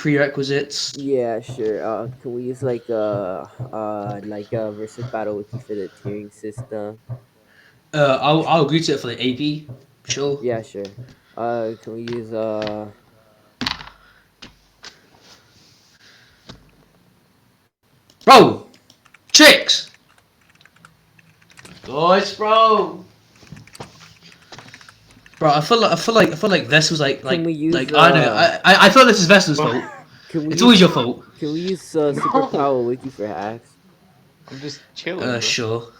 prerequisites? Yeah, sure. Can we use like a versus battle wiki for the tiering system? I'll agree to it for the AP. Sure. Yeah, sure. Can we use Bro, Trix. Guys, bro. Bro, I feel like this was can we use I don't know. I feel like this is Vessel's fault. can we It's always use your fault. No, superpower wiki for hacks? I'm just chilling, bro. Sure.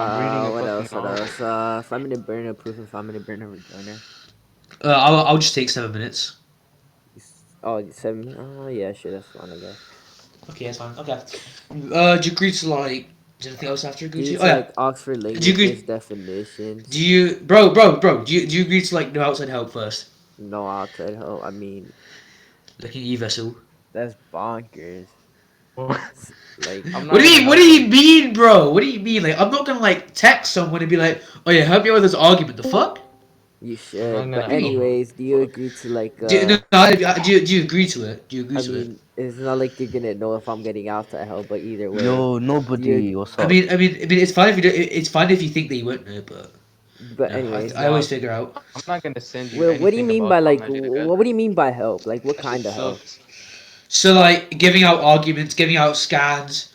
I'm reading a What fucking else? What novel. else? 5 minute burner proof and 5 minute burner rejoiner. I'll just take 7 minutes. Oh, 7. Oh, yeah, sure. That's fine, I guess. Okay, that's fine. Okay. Do you agree to like? Is there anything else I have to agree Due to? Oh to yeah. like Oxford Do you languages agree? Do definitions, you, bro? Do you agree to like no outside help first? no outside help. I mean, Looking at you, Vessel. that's bonkers. Like, I'm What not do gonna you What do help you him. mean, bro? What do you mean? Like, I'm not gonna like text someone and be like, "Oh yeah, help me out with this argument." The fuck? you I'm not should. But gonna What do you help mean? him. anyways, do you Fuck. agree to like Do you agree to it? Do you agree I to it? mean, it's not like you're gonna know if I'm getting outside help, but either way, Yo, do you? nobody, what's I up? mean, I mean, I mean, it's fine if you do. It's fine if you think that you won't know, but But anyways, I always No, figure out. I'm not gonna send you well, what do you anything mean about by Call like Magic the what do you Gathering. mean by help? Like, what That shit kind of help? sucks. So like giving out arguments, giving out scans.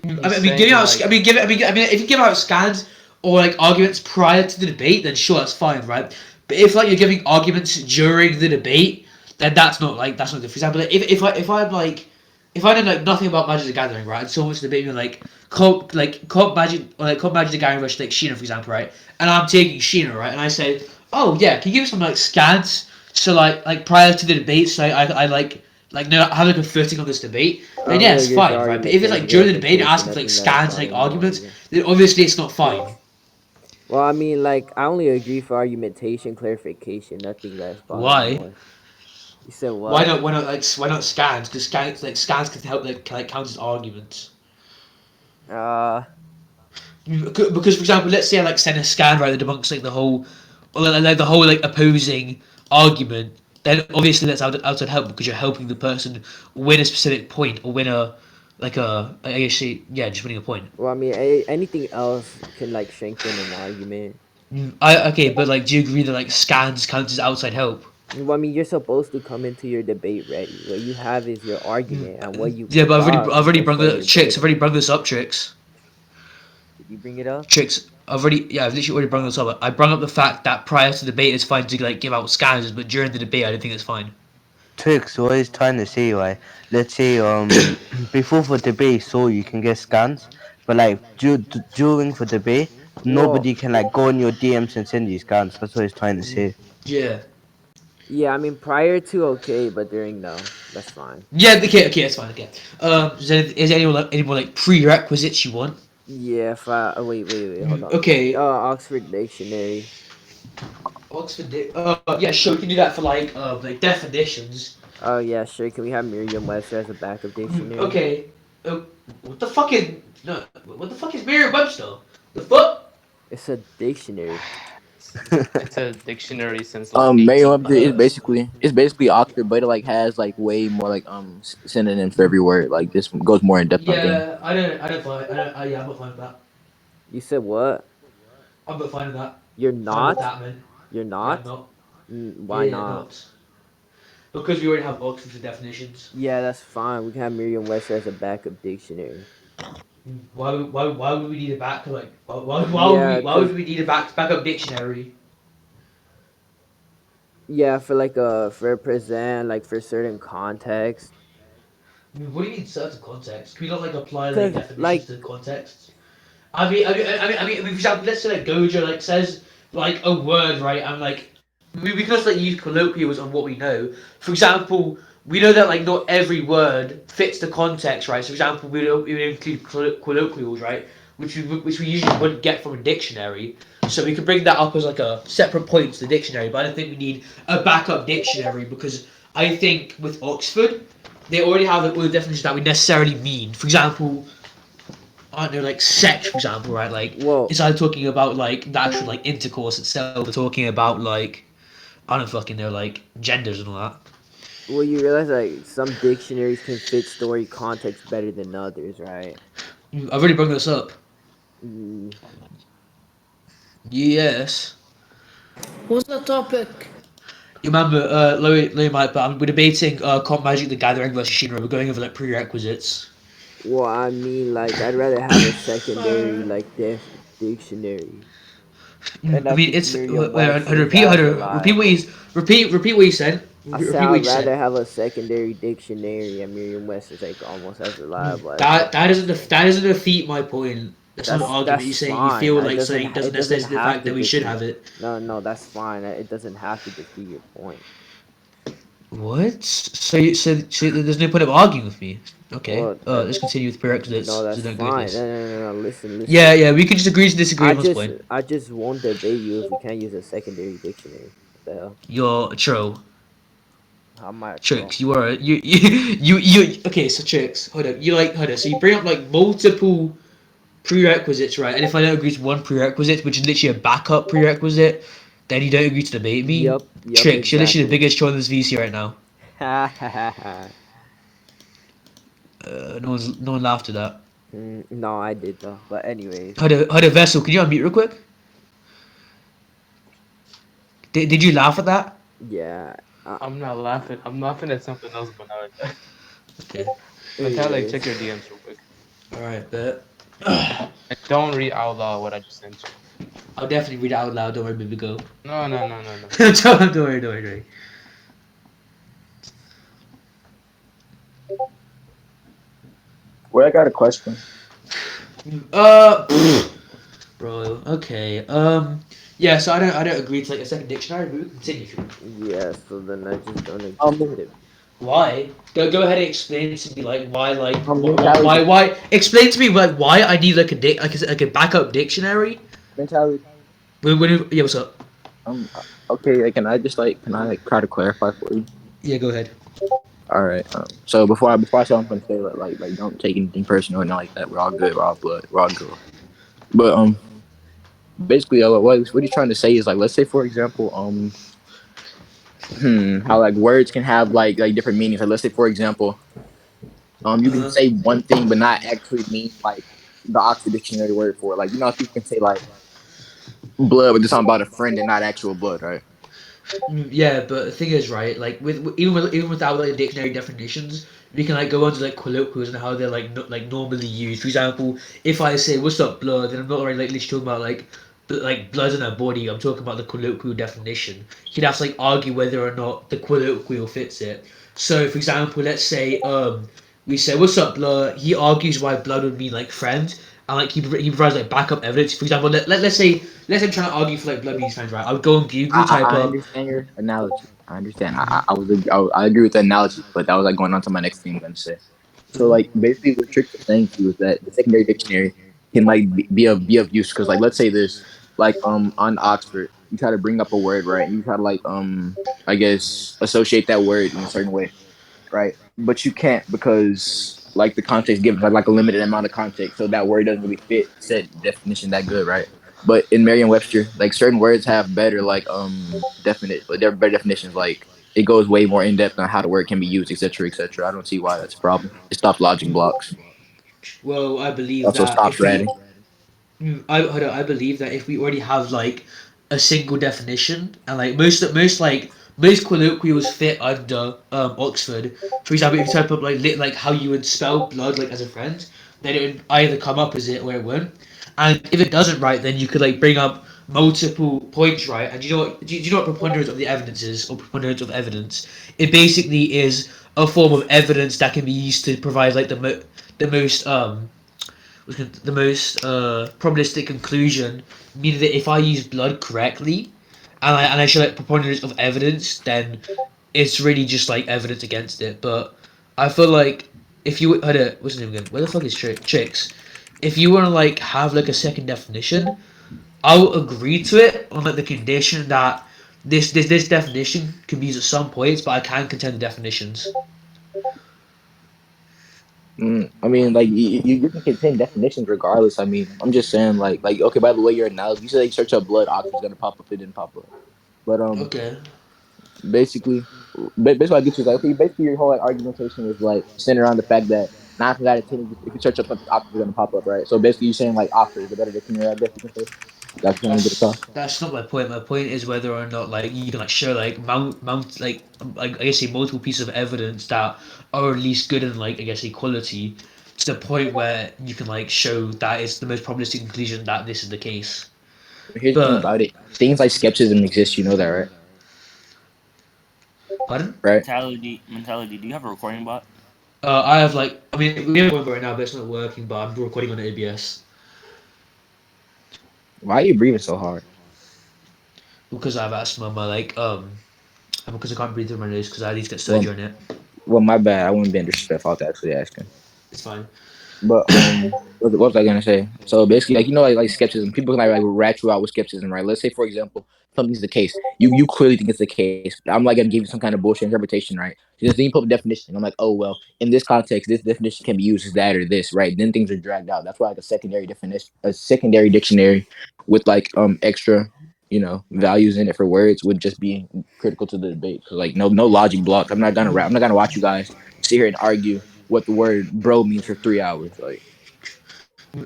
He's Giving saying out. like, If you give out scans or like arguments prior to the debate, then sure, that's fine, right? But if like you're giving arguments during the debate, then that's not good. For example, like, if I'm like if I know like nothing about Magic the Gathering, right, and someone's debating like comp Magic or like comp Magic the Gathering versus like Sheena, for example, right, and I'm taking Sheena, right, and I say, oh yeah, can you give me some like scans so like prior to the debate, so I like no have like a footing on this debate, I then only yeah, it's agree for fine, right? But if it's argumentation like during the debate and clarification. asking for like Nothing that scans and like bothering me arguments, argument. then obviously it's not fine. Well, I mean, like, I only agree for argumentation clarification. Nothing that's bothering me Why? more. You said what? Why not scans? Because scans can help like count as arguments. Uh, Because for example, let's say I like send a scan right that debunks like the whole, or like the whole like opposing argument. Then obviously that's outside help because you're helping the person win a specific point or win a like a I guess yeah, just winning a point. well, I mean, anything else can like strengthen an argument. I okay, but like, do you agree that like scans count as outside help? Well, I mean, you're supposed to come into your debate ready. What you have is your argument and what you Yeah, but brought I've already before brought for your the tricks. I've debate. already brought this up, tricks. Did you bring it up? Tricks. I've literally already brought this up. I brought up the fact that prior to the debate it's fine to like give out scanners, but during the debate I don't think it's fine. Tricks, what he's trying to say, right? Let's say, before for debate, so you can get scans, but like during for debate, Well, nobody can like go in your DMs and send you scans. That's what he's trying to say. Yeah. yeah, I mean, prior to okay, but during no, that's fine. Yeah. Okay. That's fine. Okay. Is there any more like prerequisites you want? Yeah, if I wait, hold on. Okay. Oxford Dictionary. Oxford. Yeah. Sure. We can do that for like definitions. Oh yeah, sure. Can we have Merriam-Webster as a backup dictionary? Okay. What the fuck is no? What the fuck is Merriam-Webster? The fuck? It's a dictionary. it's a dictionary since like Merriam-Webster is 1800. basically Oxford, but it like has like way more like synonyms for every word. Like this goes more in depth on things. Yeah. I don't find. Yeah. I'm not fine with that. You said what? I'm not fine with that. You're Fine with not? that, man. You're Yeah. I'm not? not. Why Yeah. not? Not. Because we already have Oxford for definitions. Yeah, that's fine. We can have Merriam-Webster as a backup dictionary. Why would we need a back like Yeah, why would cause we need a backup dictionary? yeah, for like for present like for certain context. What do you mean certain context? Can we not like apply like Cause definitions like to contexts? For example, let's say like Gojo like says like a word, right? And like we can also like use colloquials on what we know. For example, we know that like not every word fits the context, right? So for example, we would include colloquials, right? Which we usually wouldn't get from a dictionary. So we could bring that up as like a separate point to the dictionary. But I don't think we need a backup dictionary because I think with Oxford, they already have like, all the definitions that we necessarily mean. For example, I don't know, like sex, for example, right? Like, well, instead of talking about like the actual like intercourse itself, we're talking about like I don't fucking know, like genders and all that. Well, you realize like some dictionaries can fit story context better than others, right? I've already brought this up. Mm, Yes. What's the topic? You remember, Louis Mike, but we're debating Comp Magic the Gathering versus Shinra. We're going over like prerequisites. well, I mean, like I'd rather have a secondary like dictionary, and I I mean, think it's. I Merriam-Webster's repeat. as Repeat what reliable. he's. Repeat what you said. I said Repeat what I'd you said. rather have a secondary dictionary, and Merriam-Webster's like almost as reliable as the That doesn't defeat my point. That's not an argument. That's You're saying you fine. feel like something It doesn't doesn't necessitate the have fact to that we should defeat. have it. No, that's fine. It doesn't have to defeat your point. What? So there's no point of arguing with me. Okay. Well, Let's continue with prerequisites. no, So that's don't go fine. this. No. Listen. Yeah. We can just agree to disagree on this point. I just won't debate you if we can't use a secondary dictionary. What the hell? You're a troll. How am I a troll? Trix, you are you. Okay, so Trix, hold up. Hold up. So you bring up like multiple prerequisites, right? And if I don't agree to one prerequisite, which is literally a backup prerequisite, then you don't agree to debate me. Yup, Trix, you're literally the exactly. biggest troll in this VC right now. Ha ha ha ha. No one laughed at that. No, I did though. But anyways, Hold up, Vessel, can you unmute real quick? Did you laugh at that? yeah. I'm not laughing. I'm laughing at something else, but not. Okay. Metallic, Anyways, check your DMs real quick. All right, bet. And don't read out loud what I just sent you. I'll definitely read it out loud. Don't worry, baby, go. No. Don't worry. Well, I got a question. Bro, okay. Yeah. So I don't agree to like a second dictionary. But we can continue. yeah. So then I just don't agree with it. Why? Go ahead and explain to me like why Mentality. why explain to me like why I need like like a backup dictionary. Mentality. Yeah, what's up? Okay. Like, can I like try to clarify for you? Yeah, go ahead. All right. So before I say, I'm gonna say like don't take anything personal or not like that. We're all good. We're all blood. We're all girl. But basically, what he's trying to say is like, let's say for example, how like words can have like different meanings. Like let's say for example, you can Uh-huh. say one thing but not actually mean like the Oxford Dictionary word for it. Like you know, people can say like blood, but they're talking about a friend and not actual blood, right? Yeah, but the thing is, right? Like even without like dictionary definitions, we can like go on to like colloquials and how they're like like normally used. For example, if I say "What's up, blood?" then I'm not like literally talking about like blood in our body. I'm talking about the colloquial definition. You'd have to like argue whether or not the colloquial fits it. So, for example, let's say we say "What's up, blood?" He argues why blood would mean like friend, and like he provides like backup evidence. For example, let's say I'm trying to argue for like blood means friends, right? I would go on Google, type I up. understand your analogy. I understand. I agree with the analogy, but that was like going on to my next thing I'm gonna say. So like basically what Trix was saying to you is that the secondary dictionary can like be of use because like let's say this like on Oxford you try to bring up a word right and you try to like I guess associate that word in a certain way right? But you can't because like the context given like a limited amount of context, so that word doesn't really fit said definition that good, right? But in Merriam-Webster, like certain words have better like definite, they're better definitions. Like it goes way more in depth on how the word can be used, etc., etc. I don't see why that's a problem. It stops logic blocks. Well, I believe Also that stops if we ratting. hold on, I believe that if we already have like a single definition and like most colloquials fit under Oxford. For example, if you type up like how you would spell blood like as a friend, then it would either come up as it or it won't. And if it doesn't, right, then you could like bring up multiple points, right? And do you know what preponderance of the evidence is, or preponderance of evidence? It basically is a form of evidence that can be used to provide like the most probabilistic conclusion, meaning that if I use blood correctly, and I show like preponderance of evidence, then it's really just like evidence against it. But I feel like if you what's his name again? Where the fuck is Trix? If you want to like have like a second definition, I'll agree to it on like the condition that this definition can be used at some points, but I can contend the definitions. I mean, like you can contain definitions regardless. I mean, I'm just saying, like okay. By the way, your analogy, you said you search up blood, oxygen's gonna pop up. It didn't pop up, but Okay. Basically, basically, what I get you is like, okay, basically your whole like, argumentation was like centered around the fact that 9 times out of 10, if you search up something, Oxford is gonna pop up, right? So basically, you're saying like Oxford is a better dictionary, I guess you can say. That's what I'm trying to get across. That's not my point. My point is whether or not like you can like show like mount like I guess say multiple pieces of evidence that are at least good in like I guess equality to the point where you can like show that it's the most probabilistic conclusion that this is the case. But here's the thing But about it: things like skepticism exist. You know that, right? pardon? Right? Mentality. Do you have a recording bot? I have like I mean we have one right now, but it's not working. But I'm recording on ABS Why are you breathing so hard? because I have asthma. My and because I can't breathe through my nose because I need to get Well, surgery on it. well, my bad. I wouldn't be disrespectful to actually asking. It's fine. But what was I gonna say? So basically, like like skepticism. People can like rat you out with skepticism, right? Let's say, for example, something's the case. You clearly think it's the case. I'm like gonna give you some kind of bullshit interpretation, right? Just then you put a definition. I'm like, oh well, in this context, this definition can be used as that or this, right? Then things are dragged out. That's why like a secondary definition, a secondary dictionary with like extra, values in it for words would just be critical to the debate. Cause like no logic blocks. I'm not gonna watch you guys sit here and argue what the word bro means for 3 hours. Like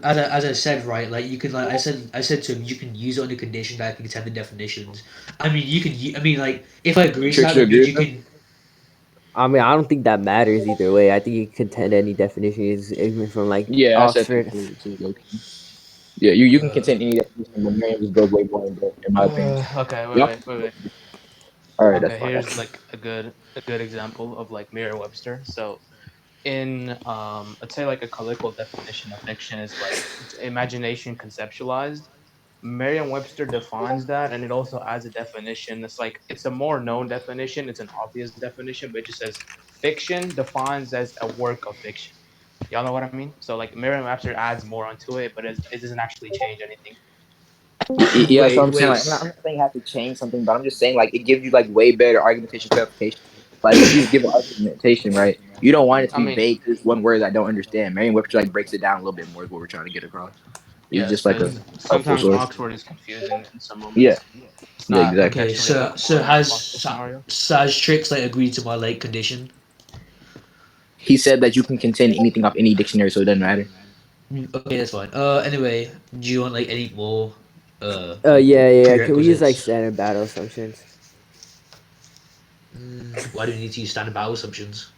As I said, right, like you could like I said to him, you can use it on the condition that I can attend the definitions. I mean, you can. I mean, like if I agree to Tricks, that, you that agree means with you that? can. I mean, I don't think that matters either way. I think you can contend any definition is even from like Yeah, I said that Oxford. too, Loki. Yeah, you can Uh, contend any definition, but Merriam just goes way more in depth, in my opinion. Okay, Y'all, wait. all right, that's Okay, fine. here's like a good example of like Merriam-Webster. So in let's say like a colloquial definition of fiction is like imagination conceptualized. Merriam-Webster defines that, and it also adds a definition. It's a more known definition. It's an obvious definition, but it just says fiction defines as a work of fiction. Y'all know what I mean? So like Merriam-Webster adds more onto it, but it doesn't actually change anything. Yeah, so I'm saying wait. like I'm not saying you have to change something, but I'm just saying like it gives you like way better argumentation clarification. Like if you just give an argumentation, right? You don't want it to I be mean, vague to this one word I don't understand. Merriam-Webster like breaks it down a little bit more is what we're trying to get across. It's yes, just like a because helpful sometimes source. Oxford is confusing in some Yeah, moments. It's yeah, not exactly. Okay, contextually so applicable in a possible has scenario. has Trix like agreed to my like condition? He said that you can contend anything off any dictionary, so it doesn't matter. Okay, that's fine. Anyway, do you want like any more Yeah. Can we use like prerequisites? standard battle assumptions? Why do you need to use standard battle assumptions?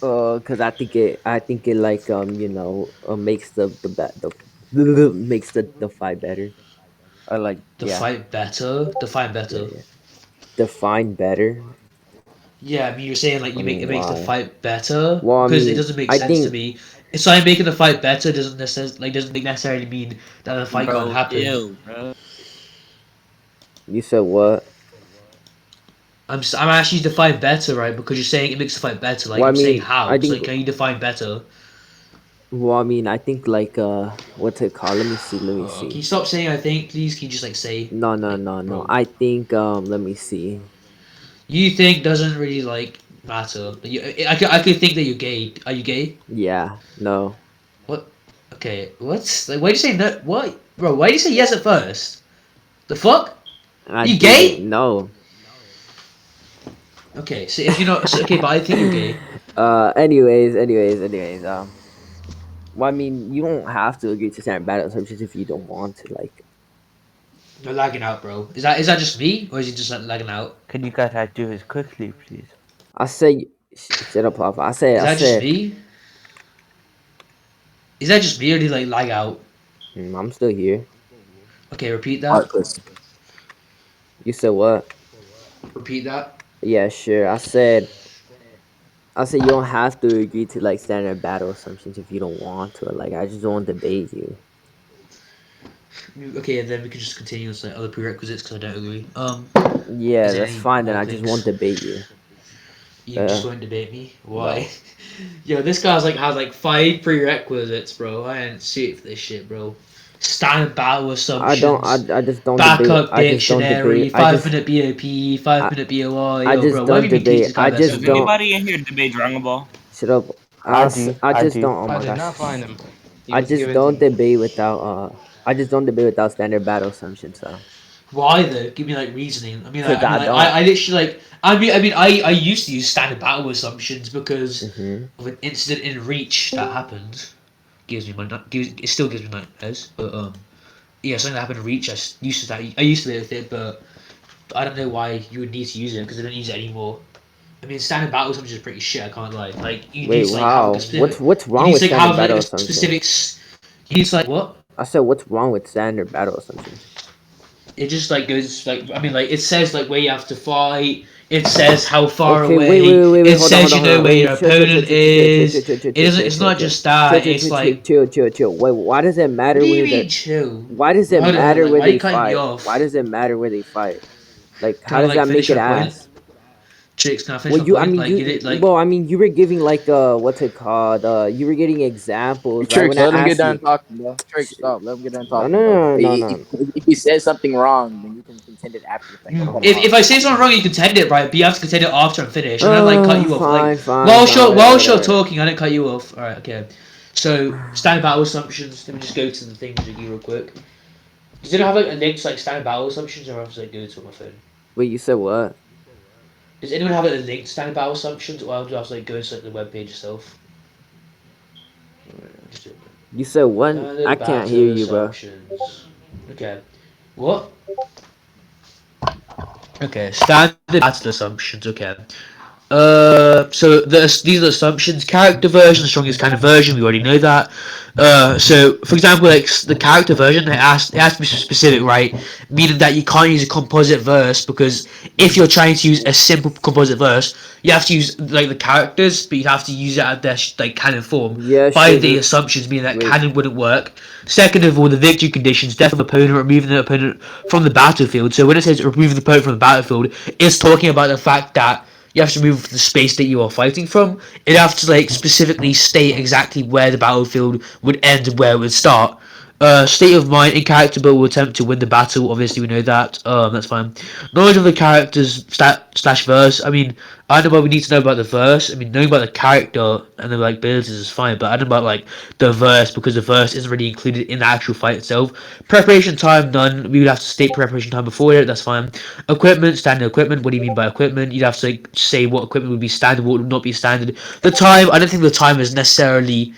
Cause I think it like makes makes the fight better. Or like The yeah fight better. Define yeah better. yeah define better. Yeah, I mean you're saying like I you make mean it makes the why? fight better Well, I because it mean doesn't make I sense to think me. It's like making the fight better doesn't necessarily mean that the fight can't Bro, happen. chill, bro. you said what? I'm actually define better right because you're saying it makes the fight better. Like Well, I I'm saying mean I how. So think like, can you define better? well I mean I think like what's it called? Let me Can see. you stop saying I think, please? Can you just like say like, No. bro? I think let me see. You think doesn't really like matter. I could think that you're gay. Are you gay? Yeah, no. What? Okay. What? Like why do you say no? What, bro? Why do you say yes at first? The fuck? I You didn't gay? know. Okay. So if you're not so, okay, but I think you're gay. Anyways. Well, I mean, you don't have to agree to standard battle assumptions if you don't want to. Like, You're lagging out, bro. Is that just me or is it just like lagging out? Can you guys do this quickly, please? I say, shut up, Alpha. Is I that just said, me? Is that just me or did like lag out? I'm still here. Okay, repeat All right, that. Chris. You said what? Repeat that. Yeah, sure. I said you don't have to agree to like standard battle assumptions if you don't want to. Like, I just don't debate you. Okay, and then we can just continue with like other prerequisites because I don't agree. Yeah, Is there that's any fine. Then more I just won't things? debate you. You just won't debate me? Why? No. Yo, this guy's like has like 5 prerequisites, bro. I ain't suited for this shit, bro. Standard battle assumptions, I just don't debate. backup I just don't dictionary, debate. 5 minute BOP, five I, minute BOR. I Yo, just bro, why don't would you teach debate. this guy about Does something? anybody in here debate Dragon Ball? Shut up. I I just do. don't. Oh I my did gosh. not find him. He I was just given to don't me. debate without. I just don't debate without standard battle assumptions. So Why though? Give me like reasoning. Cause I don't. I literally like. I used to use standard battle assumptions because Hmm. of an incident in Reach that happened. Gives me my it still gives me nightmares. But yeah, something that happened in Reach. Used to that. I used to live with it, but I don't know why you would need to use it because I don't use it anymore. I mean, standard battle assumptions are pretty shit. I can't lie. Like you Wait, need to like have like a wow. specific. What's You wrong need with to like standard have like battle a assumptions? specific. You need to like what? I said, what's wrong with standard battle assumptions? It just like goes like like it says like where you have to fight. It says how far Okay, away. wait. It Hold on, hold says on, you hold know on. where Wait, your opponent is. It doesn't. It's not just that. It's like chill. Wait, why does it what matter do you where the? mean chill? Why does it Hold on. matter Like where why are you they cutting me fight? Why off? does it matter where they fight? Like, Can how I does like that make finish it my point? ass? Chicks, can I finish Well, my you, I point? mean, Like get you, it like. well, I mean, you were giving like, what's it called? You were getting examples, right? When Tricks, I let him get asked done you, talking, bro. Tricks, stop. Let him get done no, no, talking, bro. no, no, no, no. If he says something wrong, then you can contend it after the fact. Don't cut him If off. I say something wrong, you contend it, right? But you have to contend it after I'm finished, and then like cut Oh, you off. Like fine, whilst you're whatever. talking, I don't cut you off. All right, okay. So standard battle assumptions. Let me just go to the things with you real quick. Does it have like a link to like standard battle assumptions, or I have to like go to it on my phone? Wait, you said what? Does anyone have like a link to standard battle assumptions, or do I have to like go to like the web page itself? Just do it. You said what? I Standard can't hear battle you, bro. assumptions. Okay. What? Okay. Standard battle assumptions. Okay. So these are the assumptions. Character version, strongest kind of version. We already know that. So for example, like the character version, it has to be specific, right? Meaning that you can't use a composite verse because if you're trying to use a simple composite verse, you have to use like the characters, but you have to use it at their like canon form. Yeah, By sure. the assumptions, meaning that Wait. canon wouldn't work. Second of all, the victory conditions: death of opponent, removing the opponent from the battlefield. So when it says removing the opponent from the battlefield, it's talking about the fact that you have to move the space that you are fighting from. It have to like specifically state exactly where the battlefield would end and where it would start. State of mind in character build will attempt to win the battle. Obviously, we know that. That's fine. Knowledge of the characters slash verse. I mean, I don't know what we need to know about the verse. I mean, knowing about the character and the like abilities is fine, but I don't know about like the verse because the verse isn't really included in the actual fight itself. Preparation time none. We would have to state preparation time before it. That's fine. Equipment, standard equipment. What do you mean by equipment? You'd have to like, say what equipment would be standard, what would not be standard. The time. I don't think the time is necessarily.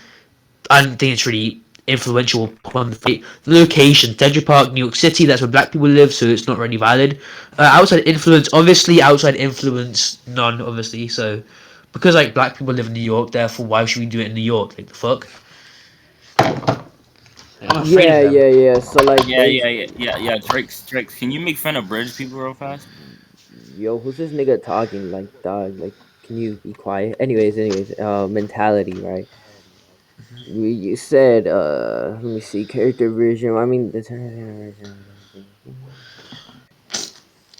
I don't think it's really influential on the fight. The location, Central Park, New York City. That's where black people live, so it's not really valid. Outside influence, obviously. Outside influence, none, obviously. So, because like black people live in New York, therefore, why should we do it in New York? Like the fuck? I'm afraid of Yeah, them. So like, Trix, can you make fun of British people real fast? yo, who's this nigga talking? Like, dog. Like, can you be quiet? Anyways. Mentality, right? You said, let me see, character version. I mean, the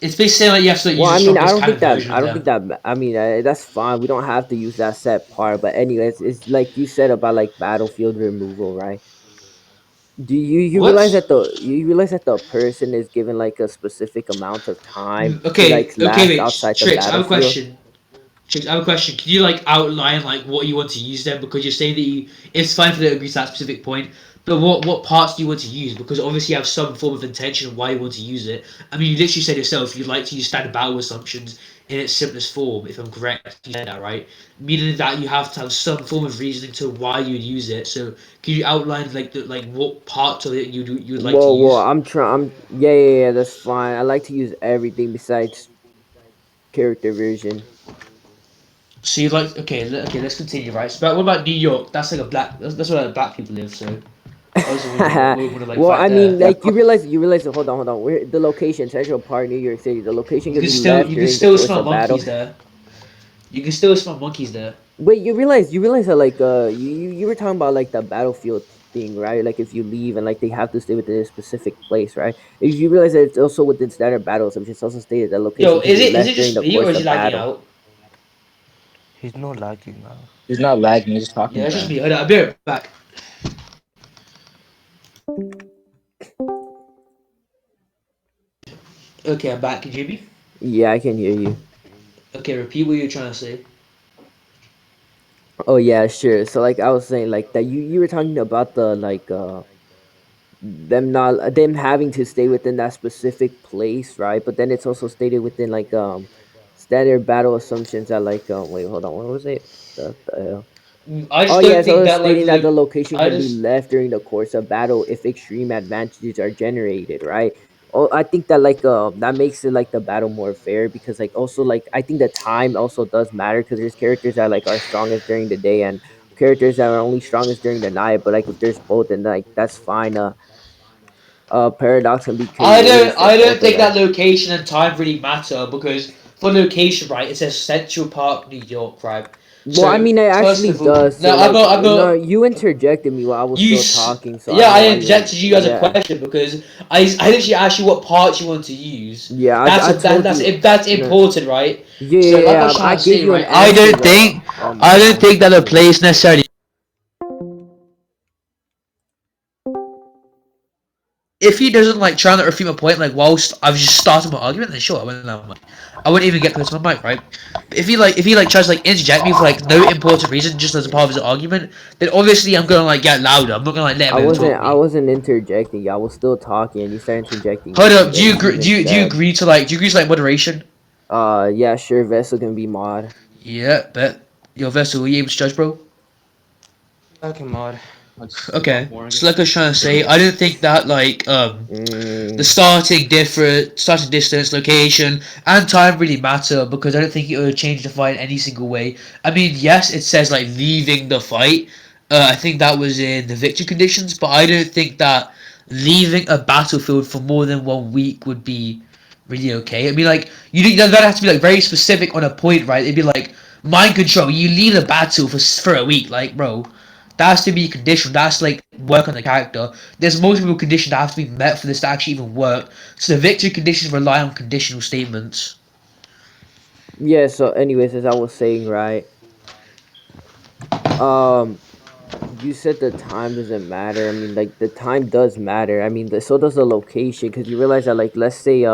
It's basically saying like you have to like, well, use the I mean, strongest kind of version I of don't think them. that, I mean, that's fine. We don't have to use that set part. But anyways, it's like you said about like battlefield removal, right? Do you realize What? that the person is given like a specific amount of time to like Okay, last wait, outside the Trix, I have a battlefield? question. Trix, I have a question. Can you like outline like what you want to use them? Because you're saying that it's fine for them to agree to that specific point, but what parts do you want to use? Because obviously you have some form of intention of why you want to use it. I mean, you literally said yourself you'd like to use standard battle assumptions in its simplest form. If I'm correct, you said that right. Meaning that you have to have some form of reasoning to why you'd use it. So can you outline like what parts of it you'd like to Well, use? I'm trying. Yeah. That's fine. I like to use everything besides character version. So you like okay? Let's continue, right? So, but what about New York? That's like a black. That's where like, black people live. So I also would like Well, fight I mean, there. Yeah, like you realize. Hold on. Where the location? Central Park, New York City. The location can be left You can during the still course smell of battle. monkeys there. You can still smell monkeys there. Wait, you realize that like you were talking about like the battlefield thing, right? Like if you leave and like they have to stay within a specific place, right? If you realize that it's also within standard battles, which is also stated that Yo, location can be is it left during just the me or course is he of lagging battle. out? He's not lagging now. he's not lagging. He's just Yeah, talking it's just fast. me. Hold on, I'll be right back. Okay, I'm back. Can you hear me? Yeah, I can hear you. Okay, repeat what you're trying to say. Oh yeah, sure. So like I was saying, like that you were talking about the them having to stay within that specific place, right? But then it's also stated within like standard battle assumptions that like wait, hold on, what was it? The hell? I Oh just yeah, don't so think it's that like stating the that the location I can be just left during the course of battle if extreme advantages are generated, right? Oh, I think that like that makes it like the battle more fair because like also like I think the time also does matter because there's characters that like are strongest during the day and characters that are only strongest during the night. But like if there's both, then like that's fine. Paradox can be created for I both don't of think them. that location and time really matter because for location, right, it says Central Park, New York, right. Well, I So mean, it first actually of all, does. no, So, like, I'm no, not. you interjected me while I was You, still talking, so I yeah, don't know I why you're. injected you as a Yeah, question because I literally asked you what parts you want to use. yeah. That's I told that's you. that's No, important, right? yeah, So yeah, like I was yeah. I trying to gave say, you an right, answer though. Oh my I don't god. think that the Anyway, place necessarily. If he doesn't like trying to refute my point, like whilst I was just starting my argument, then sure, I wouldn't have mic. I wouldn't even get close to my mic, right? But if he like tries to like interject me for like no important reason, just as a part of his argument, then obviously I'm gonna like get louder. I'm not gonna like let him overtalk I me. wasn't interjecting. Yeah, I was still talking, and you started interjecting me Hold from up, the even do you step. agree to like moderation? Yeah, sure. Vessel can be mod. Yeah, bet. Your vessel, were you able to judge, bro? I can mod. It's a lot Okay. boring. So like I was trying to say, I don't think that like the Mm, starting distance, location, and time really matter because I don't think it would change the fight in any single way. I mean, yes, it says like leaving the fight. I think that was in the victory conditions, but I don't think that leaving a battlefield for more than 1 week would be really okay. I mean, like that have to be like very specific on a point, right? It'd be like mind control. You leave the battle for a week, like bro. That has to be conditional. That's like work on the character. There's multiple conditions that have to be met for this to actually even work. So the victory conditions rely on conditional statements. yeah. So, anyways, as I was saying, right. Um, you said the time doesn't matter. I mean, like the time does matter. I mean, so does the location because you realize that, like, let's say,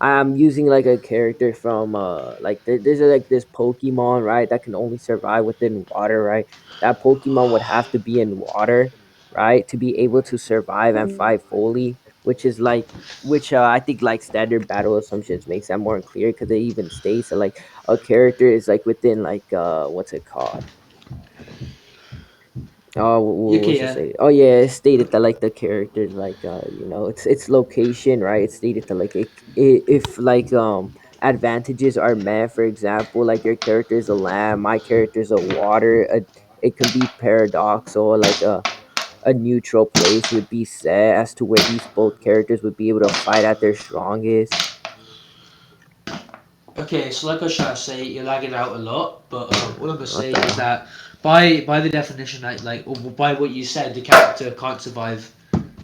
I'm using like a character from like there's like this Pokemon, right, that can only survive within water, right? That Pokemon would have to be in water, right, to be able to survive and fight fully, which is like. Which I think like standard battle assumptions makes that more clear because it even states that like a character is like within like what's it called, oh, Okay, what's it yeah. say? Oh yeah, it stated that like the characters like it's location, right? It stated that like if like advantages are met, for example, like your character is a land, my character is a water, it can be paradoxal, like a neutral place would be set as to where these both characters would be able to fight at their strongest. Okay, so like I was trying to say, you're lagging out a lot, but what I'm gonna What say the is hell? that by the definition, like or by what you said, the character can't survive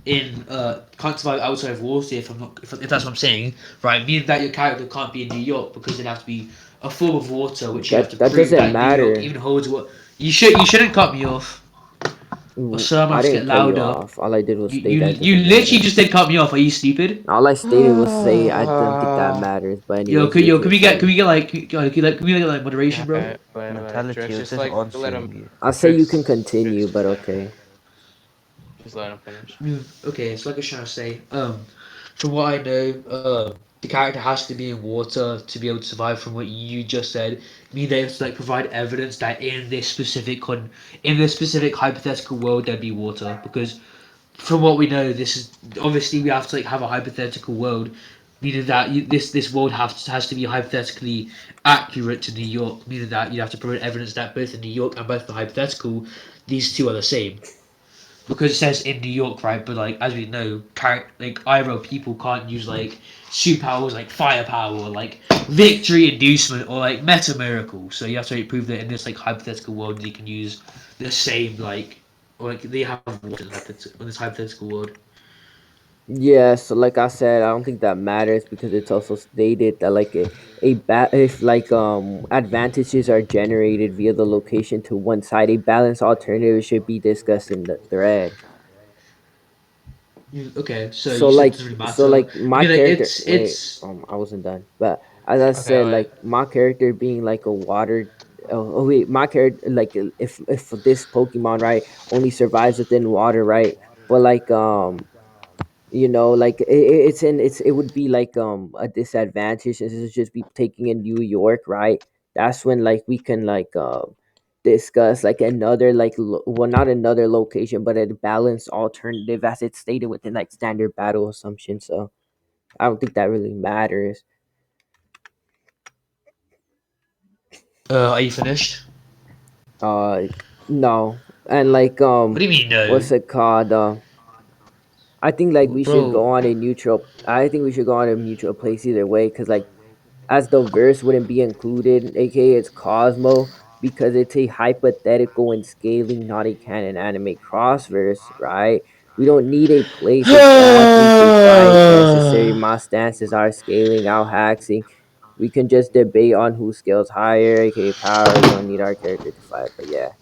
can't survive outside of water. If I'm not, if that's what I'm saying, right? Meaning that your character can't be in New York because it'd have to be a form of water, which you have to That prove doesn't that New York matter. even holds what. You shouldn't cut me off, or so I'm gonna I have to get didn't cut you louder. off. All I did was state You that you doesn't literally matter. just did cut me off. Are you stupid? All I stated was say I don't think that matters. But anyways, Yo, you're can fine. we get like can we get like moderation, bro? Okay, wait. Mentality Trix, was just just like on let him. stream. I say you can Trix, continue, just but let him finish. okay. Just let him finish. Okay, so like I was trying to say, from what I know, the character has to be in water to be able to survive. From what you just said, mean they have to like provide evidence that in this specific hypothetical world there'd be water because from what we know, this is obviously we have to like have a hypothetical world, meaning that this world has to be hypothetically accurate to New York, meaning that you have to provide evidence that both in New York and both the hypothetical, these two are the same because it says in New York, right? But like as we know, like IRL people can't use like superpowers like firepower or like victory inducement or like meta miracle. So you have to like, prove that in this like hypothetical world you can use the same like or like they have water in this hypothetical world. Yeah, so like I said, I don't think that matters because it's also stated that like if like advantages are generated via the location to one side, a balanced alternative should be discussed in the thread. Okay, so So you said it like doesn't really so matter. like I my mean, like character, wait, it's I wasn't done, but as I Okay, said, wait. like my character being like a water, wait, my character like if this Pokemon, right, only survives within water, right, but like You know, like it would be like a disadvantage since it's just be taking in New York, right? That's when like we can like discuss like another like well, not another location but a balanced alternative as it's stated within like standard battle assumption. So I don't think that really matters. Are you finished? uh no. And like What do you mean no, what's it called, I think like we should bro? go on a neutral. I think we should go on a neutral place either way, because like as the verse wouldn't be included, aka it's Cosmo, because it's a hypothetical and scaling, not a canon anime crossverse, right? We don't need a place exactly to fight. Necessary my stances are scaling out hacking. We can just debate on who scales higher, aka power. We don't need our character to fight, but yeah.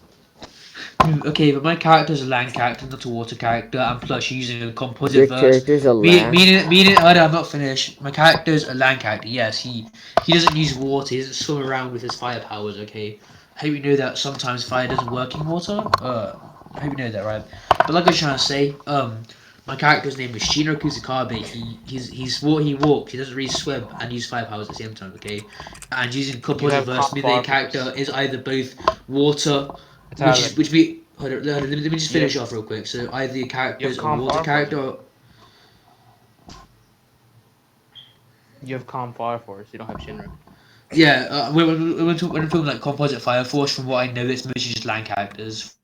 Okay, but my character is a land character, not a water character, and plus you're using a composite Your verse. character's a land. Hold on, I'm not finished. My character's a land character. Yes, he doesn't use water. He doesn't swim around with his fire powers. Okay, I hope you know that sometimes fire doesn't work in water. I hope you know that, right? But like I was trying to say, my character's name is Shinra Kusakabe. He walks. He doesn't really swim and use fire powers at the same time. Okay, and using You composite have verse calm means that your fire character force. is either both water, Italian. which be hold on, let me just You finish have off real quick. So either your character you have is a calm water fire force. character. Or, You have calm fire force. You don't have Shinra. yeah, when I'm talking like composite fire force, from what I know, it's mostly just land characters.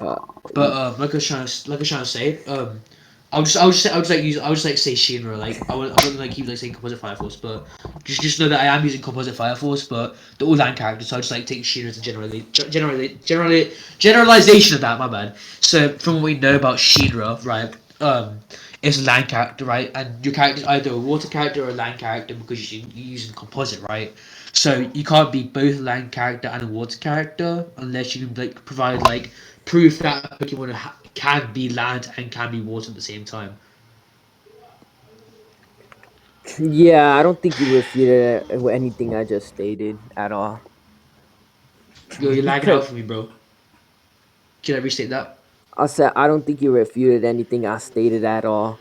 Uh, But like I was trying to say, I would just like say Shinra. I'm not gonna like keep like saying composite fire force, but just know that I am using composite fire force, but the all land characters. So I just like take Shinra as a generalization of that. My bad. So from what we know about Shinra, right? It's a land character, right? And your character is either a water character or a land character because you're using composite, right? So you can't be both a land character and a water character unless you can like provide like proof that Pokemon can be land and can be water at the same time. yeah, I don't think you refuted anything I just stated at all. Yo, you're lagging Because out for me, bro. Can I restate that? I said I don't think you refuted anything I stated at all.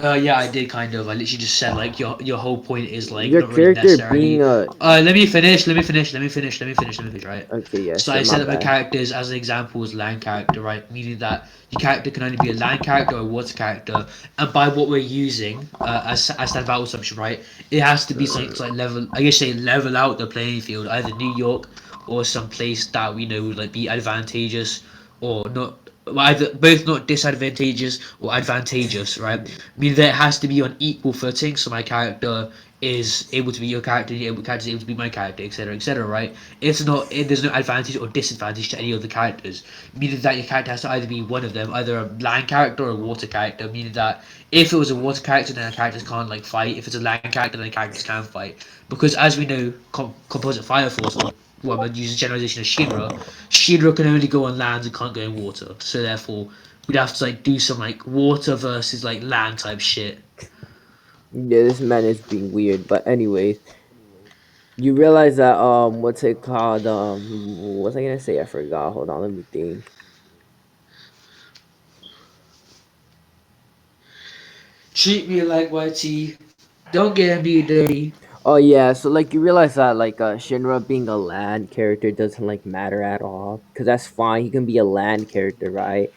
Yeah, I did kind of. I literally just said like your whole point is like Your not really character being necessarily. a Let me finish. Right. okay, yeah, So shit, I my said that my bad. character is, as an example, is land character, right? Meaning that your character can only be a land character or a water character, and by what we're using as that battle assumption, right? It has to be something to like level. I guess say level out the playing field, either New York or some place that we know would like be advantageous or not, well, either both not disadvantageous or advantageous, right? Meaning that it has to be on equal footing. So my character is able to be your character, your character is able to be my character, etc., right? It's not, there's no advantage or disadvantage to any of the characters. Meaning that your character has to either be one of them, either a land character or a water character. Meaning that if it was a water character, then the characters can't like fight. If it's a land character, then the characters can fight. Because as we know, composite fire force or well, I'm using generalization of Shinra. Shinra can only go on land and can't go in water. So therefore, we'd have to like do some like water versus like land type shit. Yeah, this man is being weird. But anyways, you realize that what's it called? What was I gonna say? I forgot. Hold on, let me think. Treat me like YT. Don't get me dirty. Oh yeah, so like you realize that like Shinra being a land character doesn't like matter at all, because that's fine. He can be a land character, right?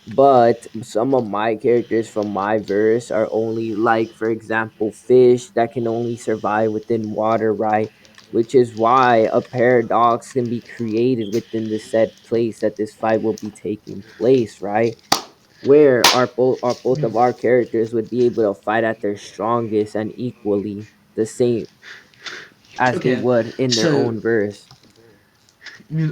But some of my characters from my verse are only like, for example, fish that can only survive within water, right? Which is why a paradox can be created within the said place that this fight will be taking place, right? Where both of our characters would be able to fight at their strongest and equally the same as they Okay, would in their so own verse.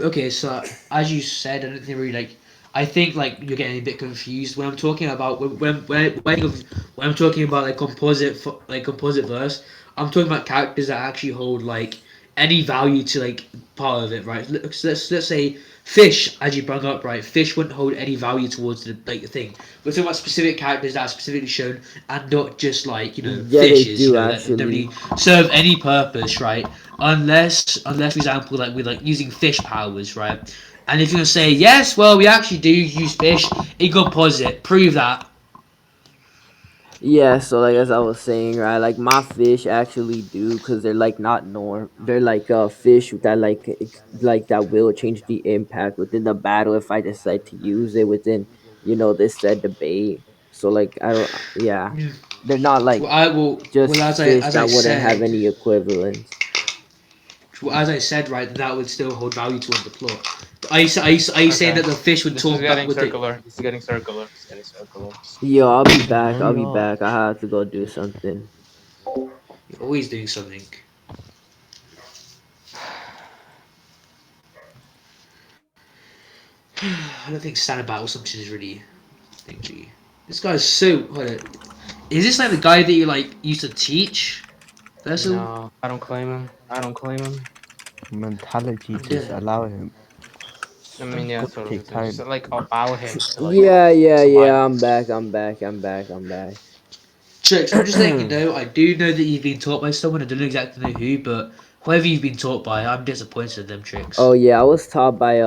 okay, so as you said, I don't think really like. I think like you're getting a bit confused when I'm talking about when I'm talking about like composite verse. I'm talking about characters that actually hold like any value to like part of it, right? So let's say fish, as you brought up, right? Fish wouldn't hold any value towards the like the thing. We're talking about specific characters that are specifically shown, and not just like Yeah, they fishes, do that don't actually. really serve any purpose, right? Unless for example, like with like using fish powers, right? And if you're gonna say yes, well, we actually do use fish, you go pause it. Prove that. Yeah, so like as I was saying, right, like my fish actually do because they're like not norm. They're like fish that like that will change the impact within the battle if I decide to use it within this said debate. So like I don't, yeah, they're not Well, like I will. just Well, fish as I that wouldn't have said, any equivalents. well, as I said, right, that would still hold value towards the plot. Are you saying Okay. that the fish would This is talk back getting with the? circular. This is getting circular. It's getting circular. Yo, I'll be back. I'll Hurry be up. back. I have to go do something. You're always doing something. I don't think standard battle assumption is really thingy. This guy's so. Hold on. Is this like the guy that you like used to teach? Vessel? No, I don't claim him. I don't claim him. Mentality, I'm just doing. allow him. I It's mean, yeah, gonna sort of. take Just time. like allow him to like Yeah, yeah, slide. yeah. I'm back. I'm back. I'm back. I'm back. Trix, I'm just letting you know, I do know that you've been taught by someone, I don't exactly know who, but whoever you've been taught by, I'm disappointed in them, Trix. Oh yeah, I was taught by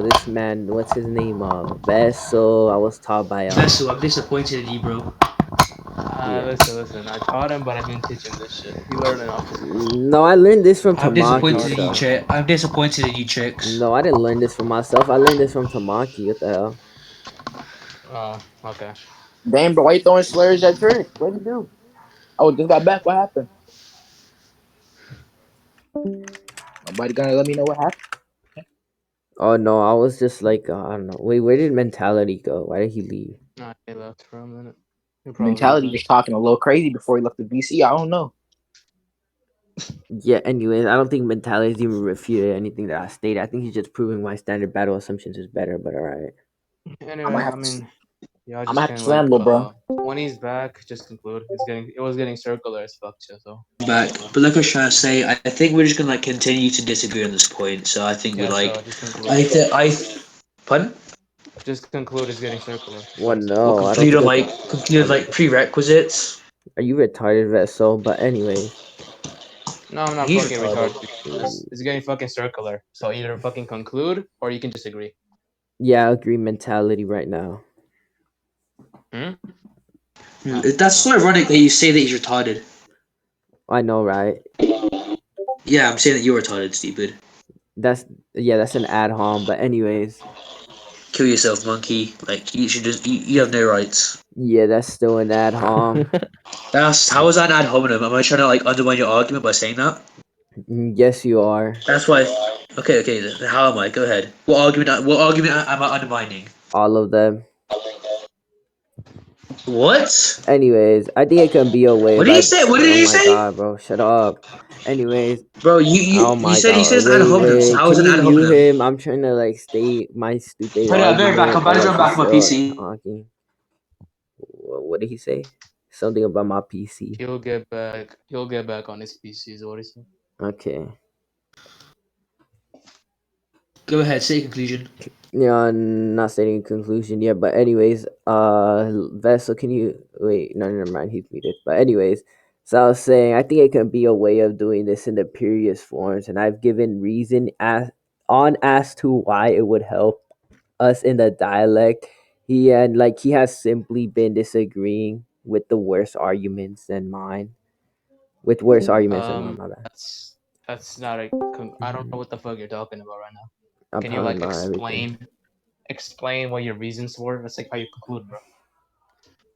this man, what's his name? Vessel. I was taught by Vessel, I'm disappointed in you, bro. yeah. Listen. I taught him, but I didn't teach him this shit. He learned it off his own. No, I learned this from I'm I'm disappointed Tamaki, in you, retarded. so Trix. I'm disappointed in you, Trix. no, I didn't learn this from myself. I learned this from Tamaki. What the hell? Oh, okay. Damn, bro, why you throwing slurs at Trix? What'd you do? Oh, just got back. What happened? Nobody gonna let me know what happened. Oh no, I was just like I don't know. Wait, where did mentality go? Why did he leave? I left for a minute. He'll probably be Mentality back. was talking a little crazy before he left the BC. I don't know. Yeah, anyways, I don't think mentality's even refuted anything that I stated. I think he's just proving why standard battle assumptions is better, but alright. I might Anyway, have I to. mean, y'all I might just have to can slam, like little bro. when he's back, just conclude. It was getting circular as fuck, too, so Back. just But like I was trying to say, I think we're just gonna like continue to disagree on this point. So I think we yeah. So like, just conclude. I, pardon? Just conclude. It's getting circular. Well, Fix it. We'll no, I don't complete think on a like complete on like prerequisites. are you retarded, Vessel? But anyways, No, I'm not He's fucking retarded. retarded. mm, It's getting fucking circular. So either fucking conclude or you can disagree. yeah, I agree mentality right now. Hmm? That's so No. ironic that you say that he's retarded. I know, right? Yeah, I'm saying that you're retarded, stupid. That's yeah, that's an ad hom. But anyways, Kill yourself, monkey. Like you should just you have no rights. yeah, that's still an ad hom. That's how is that an ad hominem? Am I trying to like undermine your argument by saying that? Yes, you are. That's why. Okay, okay. Then how am I? Go ahead. What argument? What argument am I undermining? All of them. What? Anyways, I think it can be a way What of did he like, say? What did oh he my say? god, bro, shut up. Anyways, Bro, oh you my said god, it's an ad wait, hominem. So wait, how is can it you an ad mute hominem? him? I'm trying to like state my stupid Hold on, I'll be right back. argument, I'm but about to like run he's back on my still PC. talking. What did he say? Something about my PC. He'll get back. He'll get back on his PC. Is what he said. Okay. Go ahead. Say your conclusion. Yeah, I'm not stating a conclusion yet, but anyways, Vessel, can you wait? No, never mind, he's muted. But anyways, so I was saying, I think it can be a way of doing this in the previous forms, and I've given reason as to why it would help us in the dialect. He has simply been disagreeing with the worst arguments than mine, with worse arguments than mine. Um, My bad. that's not a. I don't know what the fuck you're talking about right now. I'm Can you talking like about everything. explain what your reasons were? That's like how you conclude, bro.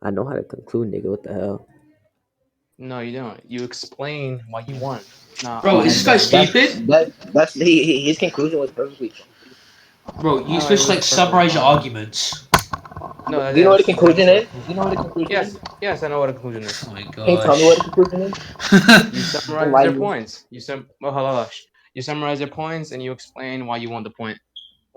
I know how to conclude, nigga. What the hell? No, you don't. You explain why you won. Nah, Bro, oh, is and this guy then stupid? That's his conclusion was perfectly fine. Bro, you're no, it supposed to was like perfectly summarize your fine. arguments. No, Do you know what the that's exactly conclusion what a is? conclusion. Do you know what the conclusion is? Yes, I know what a conclusion Oh is. my Can you tell me what the gosh. conclusion is? You summarize their Enlighten me. points. Halash. You summarize their points and you explain why you won the point.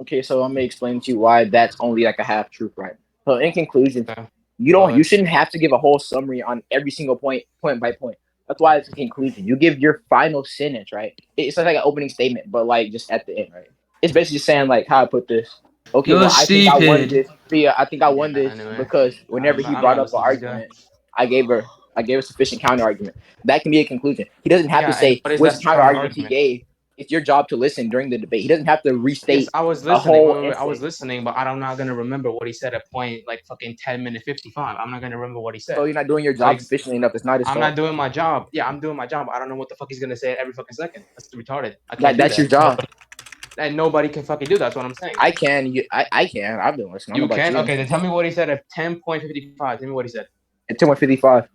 Okay, so I'm gonna explain to you why that's only like a half truth, right? So in conclusion, Okay. you Go shouldn't have to give a whole summary on every single point by point. That's why it's a conclusion. You give your final sentence, right? It's like an opening statement, but like just at the end, right? It's basically just saying like how I put this. Okay, You're well I think I won stupid. this. Yeah, I think I Yeah. won this Anyway, because whenever he I'm not brought up an listening to this guy. argument, I gave a sufficient counter argument. That can be a conclusion. He doesn't have to Yeah, and say what is which that counter counter argument he argument? gave. It's your job to listen during the debate. He doesn't have to Yes, restate I was a listening. whole Wait, wait, wait, I was essay. listening, but I'm not gonna remember what he said at point like fucking 10 minute 55. I'm not gonna remember what he said. So you're not doing your So job efficiently enough. It's not his I'm not fault. doing my job. Yeah, I'm doing my job. I don't know what the fuck he's gonna say every fucking second. That's retarded. I can't That do that's your that. job. And nobody can fucking do that. That's what I'm saying. I can. I can. I've been listening. I don't You know about can? you. Okay, then tell me what he said at 10.55. Tell me what he said. At 2:55.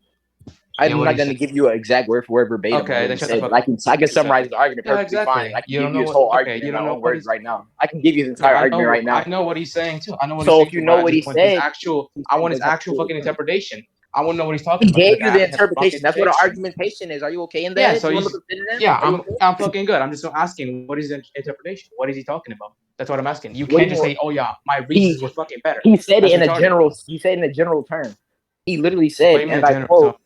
And I'm what not he going said. to give you an exact word for word verbatim of Okay, what then he shut the said, fuck but up. I can You shut summarize up. the argument Yeah, perfectly fine. exactly. And I can You give don't you know his what. whole Okay, argument you in my don't know own what words he's. right now. I can give you his No, entire argument right I now. know what he's saying too. I know what he's So if saying you too. But know I what just he want his said, actual. he I said he want his doesn't have to actual say it fucking again. interpretation. I want to know what he's talking He about. He's gave like, you I the have interpretation. fucking That's what an fiction. argumentation is. Are you okay in Yeah, that? so You want to he's. look up into them? Yeah, Are you I'm. okay? I'm fucking good. I'm just asking what is the interpretation. What is he talking about? That's what I'm asking. You What do can't you just want? say, "Oh yeah, my reasons He were fucking better." he said it That's in a retarded. general. He said in a general term. He literally What do said, you mean and in I general? So quote.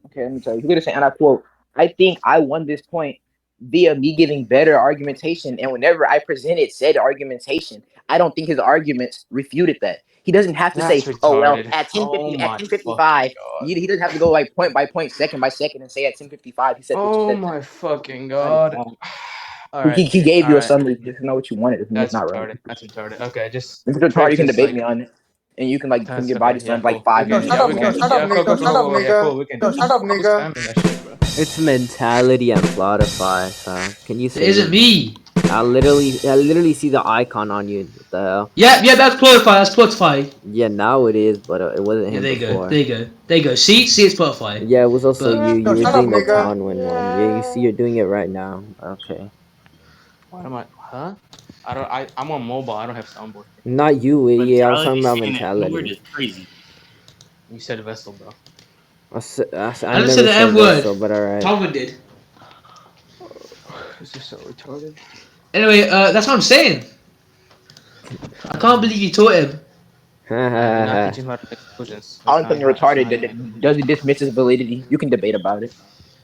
Okay, let me tell you. He literally said, and I quote, I think I won this point via me giving better argumentation. And whenever I presented said argumentation, I don't think his arguments refuted that. He doesn't have to that's say, oh, well, retarded. at Oh 10:50, at my fucking 10:55, god. he doesn't have to go like point by second and say at 10:55, he said what you Oh said. my fucking Not his god. fault. All right. He gave All you a right. summary. Just know what you wanted. Doesn't mean it's That's not right. retarded. That's retarded. Okay, just If it's retarded, you Trix can just debate like me on it. And you can like put that's your okay. body Yeah, slam like cool. We 5 can. minutes. Yeah, Shut up, we nigga. can. Shut up, Yeah, cool, cool, nigga. cool, Shut up, cool. Yeah, nigga. cool. We can. Yo, shut up, Stop nigga. spamming that shit, bro. It's mentality and plotify. So can you It say? isn't me. I literally see the icon on you. What the hell? Yeah, that's Spotify. That's Spotify. Yeah, now it is, but it wasn't Yeah, him there you go. before. There you go. There you go. See, it's Spotify. Yeah, it was also But you. Yo, You were shut up, doing the nigga. Conwin one. Yeah, you see, you're doing it right now. Okay, What am I? Huh? I don't. I'm on mobile. I don't have soundboard. not you, idiot. I was talking Mentality about saying that N-word mentality. is crazy. You said vessel, bro. I I didn't say never the said N word. vessel, but alright. Tomlin did. This is so retarded. Anyway, that's what I'm saying. I can't believe you taught him. I did not teach him how to make conclusions. I That's don't not. think you're That's retarded. not even. Does it dismiss his validity? You can debate about it.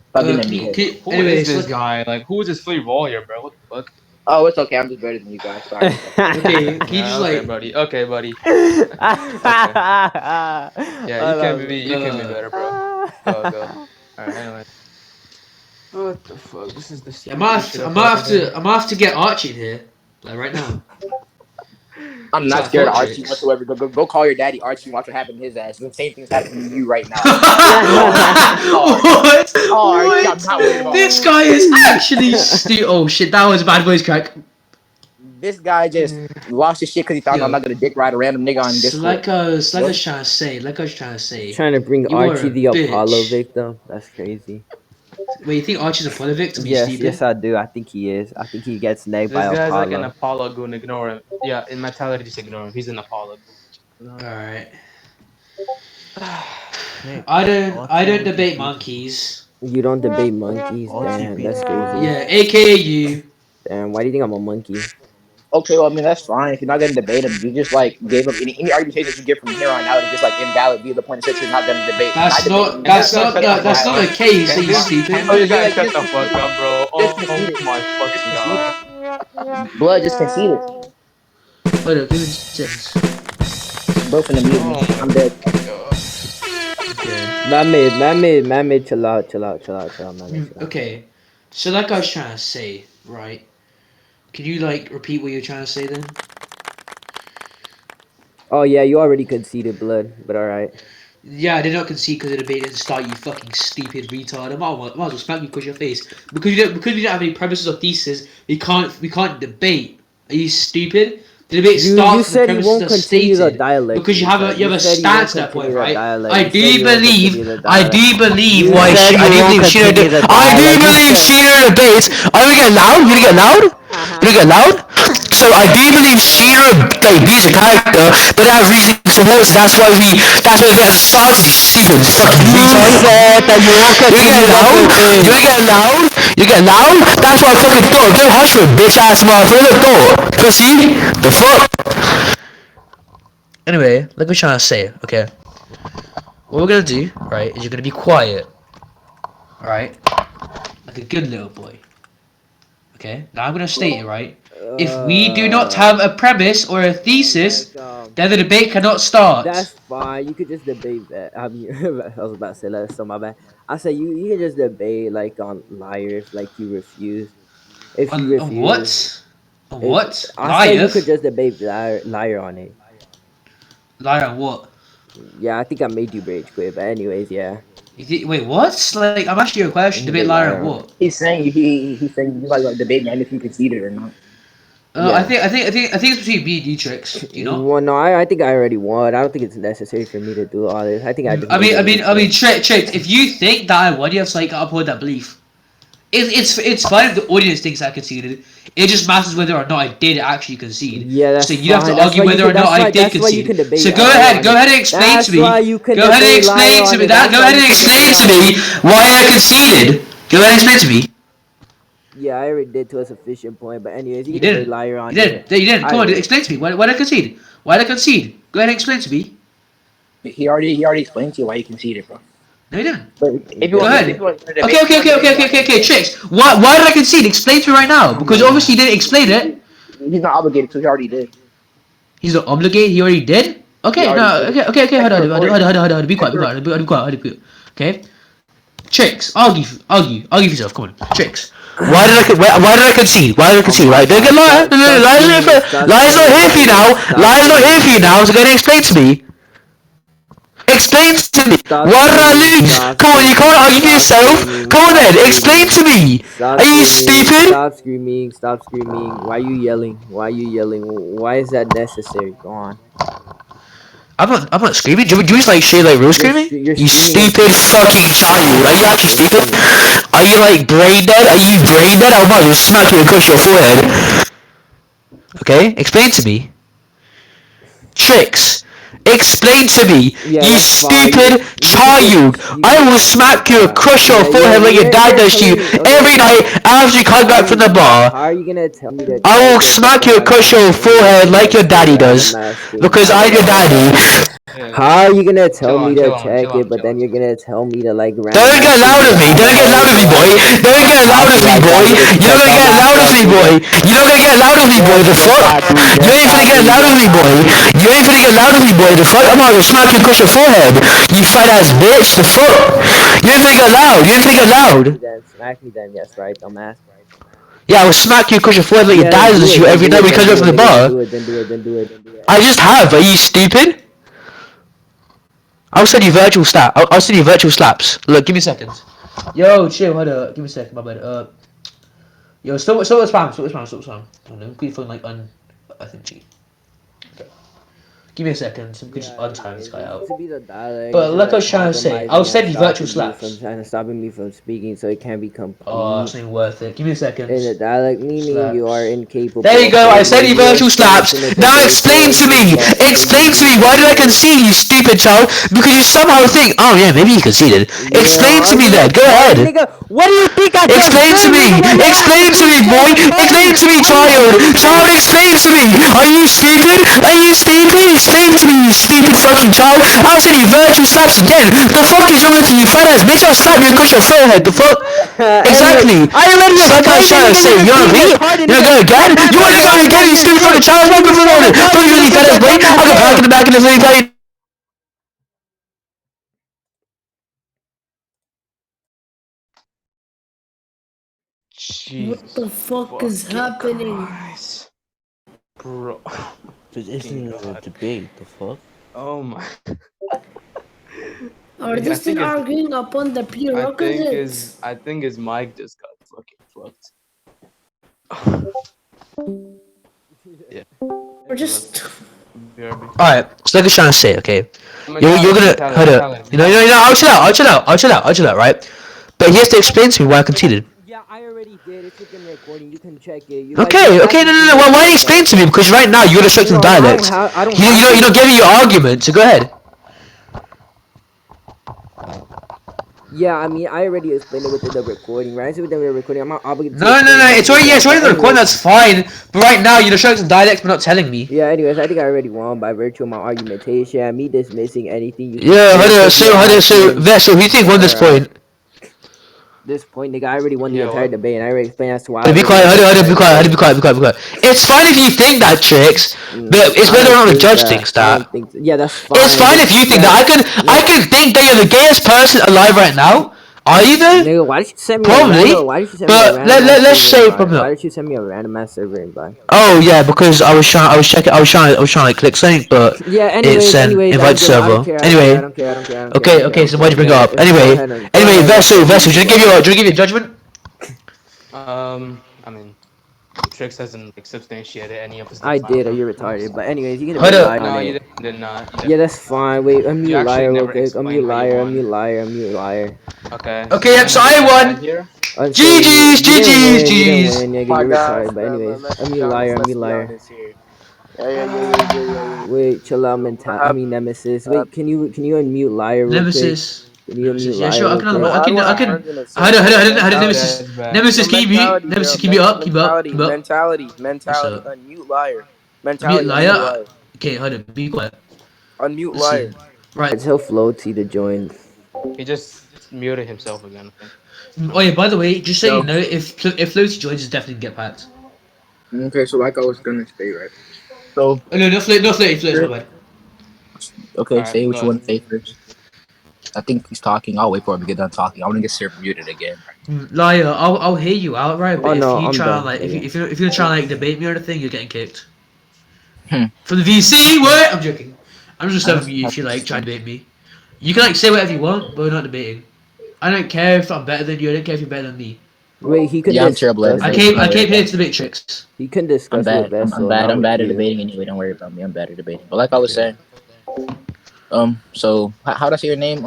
Stop getting in meathead. Who Anyway, is so this guy? Like, who is this flea lawyer, bro? What the fuck? Oh, it's okay. I'm just better than you guys. Sorry. okay, can you Yeah. just Okay, like, buddy. Okay, buddy. Okay. Yeah, I love you can be better, bro. Go, go. it. All right. Anyway. What the fuck? This is the yeah, stupidest shit I've ever done. I might have to get Archie in here, like right now. I'm So not I scared of thought Archie Trix. whatsoever. Go call your daddy Archie and watch what happened to his ass. The same thing's happening to you right now. Call Archie. what? Call Archie. I'm What? not worried about This Archie. guy is actually Oh shit, that was a bad voice crack. This guy just lost his shit because he thought I'm Yo, not gonna dick ride a random nigga on Discord. like I What? was trying to say, Trying to bring you are Archie a the Apollo bitch. victim. That's crazy. Wait, you think Archie's a Apollo victim? You Yes, stupid. yes, I do. I think he is. I think he gets nagged by This guy's like an Apollo. Apollo goon. Ignore him. Yeah, in mentality, just ignore him. He's an Apollo goon. No. All right. Nick, I Archie don't would debate defeat him. monkeys. You don't debate monkeys? Archie Damn, beats that's him, bro. crazy. Yeah, aka you. Damn, why do you think I'm a monkey? Okay, well, I mean that's fine. If you're not gonna debate him, you just like gave him any argumentation that you get from here on out is just like invalid via the point that you're not gonna debate. Not debating Can means this guy shut the fuck That's not up? the case. Are Can you this stupid? can Oh, this you're guy like shut just the fuck concede it. up, bro? Just Oh concede it. my Just fucking concede god. it. Blood, just concede it. Hold up, give me six. Bro, finna mute me. Oh my I'm dead. fucking god. Okay. Man made, chill out, man made, chill out. Okay. So like I was trying to say, right? Can you like repeat what you're trying to say then? Oh yeah, you already conceded, blood, but alright. Yeah, I did not concede because the debate didn't start. You fucking stupid retard. I might as well smack you across your face because we don't have any premises or thesis. We can't debate. Are you stupid? The debate You starts when the said you premises won't are continue the stated dialect. because You said you you have a said you won't stance at that point, continue the right? dialect. You said you won't continue the I do dialect. believe You why said I you do won't believe Sheena. continue the I do dialect. You believe said. Sheena debates. Are we getting loud? You get loud? You get loud? So I do believe Sheena like beats a character, but they have reason to support. So that's why we get started. You stupid fucking You retard. said that you won't You continue get the loud? You debate. get loud? You get loud? That's what I fucking thought. Don't hush your bitch ass motherfucker. Thought. Pussy. The fuck? Anyway, like we're trying to say, okay? What we're gonna do, right, is you're gonna be quiet. Alright? Like a good little boy. Okay? Now I'm gonna state it, right? If we do not have a premise or a thesis, Like then the debate cannot start. that's fine. You could just debate that. I mean, I was about to say that, so my bad. I said you can just debate like on liars, like you refuse. if you refuse. What? What? I said Liar? you could just debate liar on it. Liar on what? Yeah, I think I made you rage quit, but anyways, yeah. Wait, what? Like, I'm asking you a question. Debate Debate liar on liar on it. what? He's saying he's saying you like debate man if you conceded or not. I Yeah. think it's between me and you, Trix. Do you know? Well, no, I think I already won. I don't think it's necessary for me to do all this. I think I just. Trix. If you think that I won, you have to like uphold that belief. It's fine if the audience thinks I conceded. It just matters whether or not I did actually concede. Yeah, that's so you have to fine. argue whether or not I did That's why you concede. can debate. So go ahead and explain That's to me. why you can Go ahead and debate explain liar to on me it. that. That's Go why ahead and you can explain to debate me why I conceded. Go ahead and explain to me. Yeah, I already did to a sufficient point, but anyways, you You can debate didn't. liar on You it. didn't. You didn't. I Come on, did. explain to me. Why did I concede? Why did I concede? Go ahead and explain to me. He already explained to you why you conceded, bro. No, you didn't. But if you Go want, ahead. if you want to debate, Okay. Tricks. Why did I concede? Explain to me right now. Oh Because my obviously god. you didn't explain it. He's not obligated to. He already did. He's not obligated. He already did. He Okay. already No. did. Okay. Check the Hold recording. on. Be Check quiet. the Be quiet. Okay. Tricks. Argue for yourself. Come on. Tricks. Why did I concede? Why did I concede? Oh my Right? Don't get god. liar. No. Liar's not here for you now. Liar's not here for you now. So go ahead and explain to me. Explain to me. Why did I lose? Come on, you can't argue for yourself. Come on then, explain to me. Are you stupid? Stop screaming. Stop screaming. Why are you yelling? Why is that necessary? Go on. I'm not screaming. Do you just like shit like real screaming? You're You screaming stupid fucking child. Are you actually stupid? Are you like brain dead? Are you brain dead? I'm about to smack you across your forehead. Okay, explain to me. Tricks. Explain to me, Yeah, you that's fine. stupid child! I will smack you across your forehead like your dad does to you every night after you come back from the bar. How are you gonna tell me to I will check it, but smack then you I'm across your asking you forehead to like your check daddy it as does. I'm asking? Because I'm your daddy. How are you gonna tell Chill me on, to chill on, check chill on, it, but chill then on. you're gonna tell me to like Don't random get loud with me. Don't get loud with me, boy. Don't get loud with me, boy. You're not gonna get loud with me, boy. You're not gonna get loud with me, boy. The fuck? You ain't finna get loud with me, boy. You ain't finna get loud with me, boy. The fuck? I'm gonna smack you across your forehead. You fat ass bitch. The fuck? You ain't finna get loud. You ain't finna get loud. Smack me then, yes, right, dumbass. Yeah, I will smack you across your forehead like your Yeah, then dad do does it, you then every do night it, when he then comes do back it, from the nigga, then bar. do it, then do it, then do it. I just have. Are you stupid? I'll send you virtual slap. I'll send you virtual slaps. Look, give me a second. Yo, chill. Hold up. Give me a second, my bad. Yo, stop spam. Hold on, keep phone like I think cheat. Okay. Give me a second. So we can just untime this guy out. To be the dialect, But it's just like I like was trying to say, compromising I'll and send you virtual stopping me slaps. from stopping me from speaking, so it can be Oh, complete. it's not even worth it. Give me a second. In the dialect, meaning you are Slaps. incapable. There you go. I of sent you holding your virtual stance slaps. in a Now debate, so explain it's to just me. left for Explain you to me. Why did I concede, you stupid child? Because you somehow think, oh yeah, maybe he conceded. Explain to me then. Go ahead. Nigga, what do you think I just Explain to said, me! nigga? Why you Explain to asking me, boy! the Explain to me, child! Child, explain to me! Are you stupid? Are you stupid? Explain to me, you stupid fucking child! I'll send you virtual slaps again! The fuck is wrong with you, fat ass bitch? I'll slap you across your forehead, the fuck? Exactly! I already Just like I was trying to say, you know what I mean? You wanna go again? You wanna go again, you stupid fucking child? Welcome to the morning! Don't you really fat ass boy? I'll go back in the back of the thing. What Jesus the fuck is happening? Christ. Bro. This isn't a God. debate. The fuck? Oh my. Are I they think still his, arguing upon the prerequisites? I think his mic just got fucking fucked. Yeah. Or just BRB. Alright, so like I was trying to say, okay? You're gonna Mentality, hold up. I'll chill out, right? But he has to explain to me why I conceded. Yeah, I already did. It's within recording. You can check it. You Okay, no. Why don't you explain to me? Because right now you're restricting dialect. You're not giving your argument. So go ahead. Yeah, I mean, I already explained it within the recording, right? So within the recording, I'm not obligated to No. explain It's already again, the but recording. anyways. That's fine. But right now you're restricting dialect, but not telling me. Yeah, anyways, I think I already won by virtue of my argumentation and me dismissing anything you can Yeah, say because you're so asking Vessel, who do you think won this for point? this point, nigga. I already won the Yeah, entire what? debate, and I already explained as to why I Be already quiet, won the entire be debate. quiet. It's fine if you think that, Trix, but it's I whether or don't not the think judge that. thinks I that. don't think. Yeah, that's fine. It's fine if you think that. I can think that you're the gayest person alive right now. Are you though? Nigga, why did you send me a Probably. random? Why did you send me a But random ass let's server say invite? probably Why not. did you send me a random ass server invite? Oh yeah, because I was checking. I was trying to like, click something, but Yeah. it Anyways, sent I don't invite give. I don't server. care. I don't care. I Anyway, don't care. I don't care. I don't care. I okay, don't care. I okay. don't So care. I why'd you don't bring it care. up? Go Anyway, ahead and Vessel, record. Vessel. Should I give you a judgment? I mean, Trix hasn't like substantiated any of his I claims. did. You're retarded. But anyways, you can Hold mute up. liar on No, it. you did not. You Yeah, definitely that's did not. fine. Wait, You unmute actually liar real never quick. explained Unmute how you liar. won. Unmute liar. Unmute liar. Okay, so Okay, you're yep. gonna So be I the bad won. here. Unsafe. GG's, You didn't GG's, win. You didn't GG's. win, nigga. My You're guys, retarded. But anyways, let's be unmute liar. honest. Let's Unmute be liar. honest here. Yeah. Wait, chill out, What I happened? mean Nemesis. Wait, can you unmute liar real quick? Nemesis. Can you unmute Nemesis. Yeah, liar sure. I real can. Bro, quick? how do I I have can. friends in a Hold on, server, bro? Okay, Mentality. it's back. Nemesis, No, keep me. mentality, bro. Nemesis, keep me up. Mentality, Keep up. mentality, What's mentality. up? Unmute liar. Mute Mentality, unmute liar. liar. Okay, hold on. Be quiet. Unmute Listen. liar. Right. Tell Floaty to join. He just muted himself again, I think. Oh yeah. By the way, just so you Yo. know, if Floaty joins, it's definitely get packed. Okay, so like I was gonna say, right? So, Oh no, no Floaty. My bad. okay, Alright, say what go you ahead. want to say first. I think he's talking. I'll wait for him to get done talking. I want to get server muted again. Liar. I'll hear you outright, but Oh if no, you I'm try and done. like, Yeah. if you're trying to like debate me or anything, you're getting kicked Hmm. from the VC. What? I'm joking. I'm just I telling just you have if you to like try say. to debate me. You can like say whatever you want, but we're not debating. I don't care if I'm better than you. I don't care if you're better than me. Wait, he can Yeah, I'm terrible at discuss I with. debating. came Don't I worry came about here it. to debate Tricks. He can I'm discuss with bad. I'm Vessel, bad. not I'm with bad at you. debating anyway. Don't worry about me. I'm bad at debating. But like I was Okay. saying, so how do I say your name?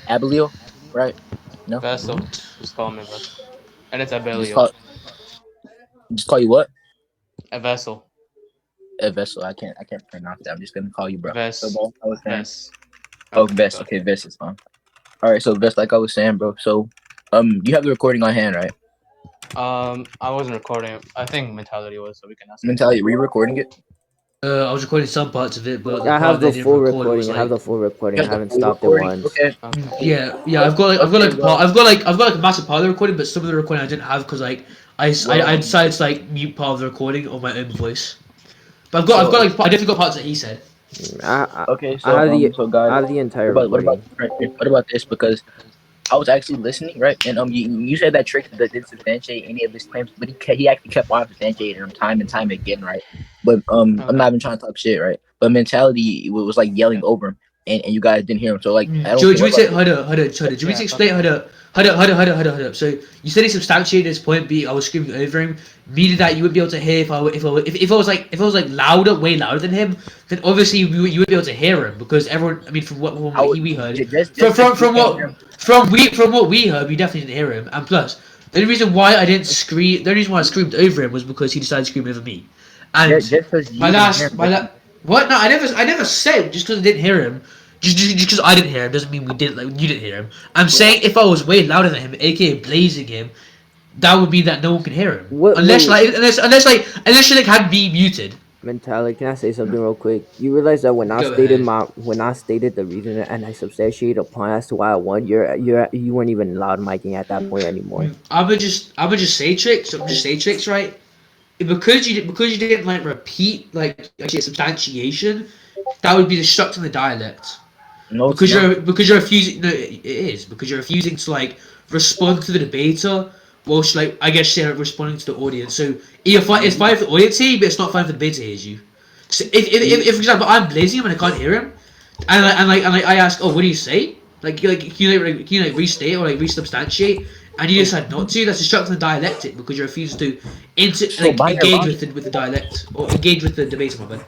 Abilio, right? No, Vessel. Just call me Vessel. And it's just Abelio. call just call you what? A vessel. A vessel. I can't pronounce that. I'm just gonna call you bro. So, Vess. bro, I was saying. Vess. Oh, Okay, Vest. go Okay, Vest is fine. All right, so Vest, like I was saying, bro. So, you have the recording on hand, right? ahead. I wasn't recording. I think mentality was, so we can ask him. Mentality, were you recording it? I was recording some parts of it, but the I have part that I the didn't full record was recording. I have like the full recording. You I have the haven't full stopped it recording. once. Okay. Okay. yeah. I've got Okay. like a part. Well, I've got like a massive part of the recording, but some of the recording I didn't have because like I well. decided to like mute part of the recording on my own voice. But I've got So like I definitely got parts that he said. I okay. I So have the So guys, I have the entire what about recording. right, what about this? Because I was actually listening, right? And you said that Trix didn't substantiate any of his claims, but he actually kept on substantiating them time and time again, right? But I'm Okay. not even trying to talk shit, right? But mentality was like yelling Yeah. over him, and you guys didn't hear him. So like I don't Do care you what want me about to this. hold up? Do you want me to Yeah. explain? Hold up. So you said he substantiated his point. B. I was screaming over him, meaning that you would be able to hear if I was like louder, way louder than him, then obviously you would be able to hear him because everyone. I mean, from I what would we heard, just because you can't hear him. from what we heard, we definitely didn't hear him. And plus, the only reason why I didn't scream, the only reason why I screamed over him was because he decided to scream over me. And Just because you didn't hear him, my last, what? No, I never said just because I didn't hear him. Just because I didn't hear him doesn't mean we didn't. Like you didn't hear him. I'm saying if I was way louder than him, aka blazing him, that would mean that no one can hear him. What? Unless Wait, like unless you like had me muted. mentality. Can I say something real quick? You realize that Go ahead. when I stated the reason and I substantiated a point as to why I won, you weren't even loud miking at that point anymore. I'm gonna just say tricks. I'm just say tricks, right? Because you didn't like repeat like actually substantiation, that would be destructing the dialect. no, it's not. Because you're refusing. No, it is because you're refusing to like respond to the debater, whilst like I guess you're responding to the audience. So either it's fine for the audience here, but it's not fine for the debater to hear you. So if for example I'm blazing him and I can't hear him, and I ask, oh, what do you say? Can you like restate or like resubstantiate? And you decide not to. That's destructing the dialectic because you refuse to So by your engage logic. with the dialect or engage with the debater. My bad.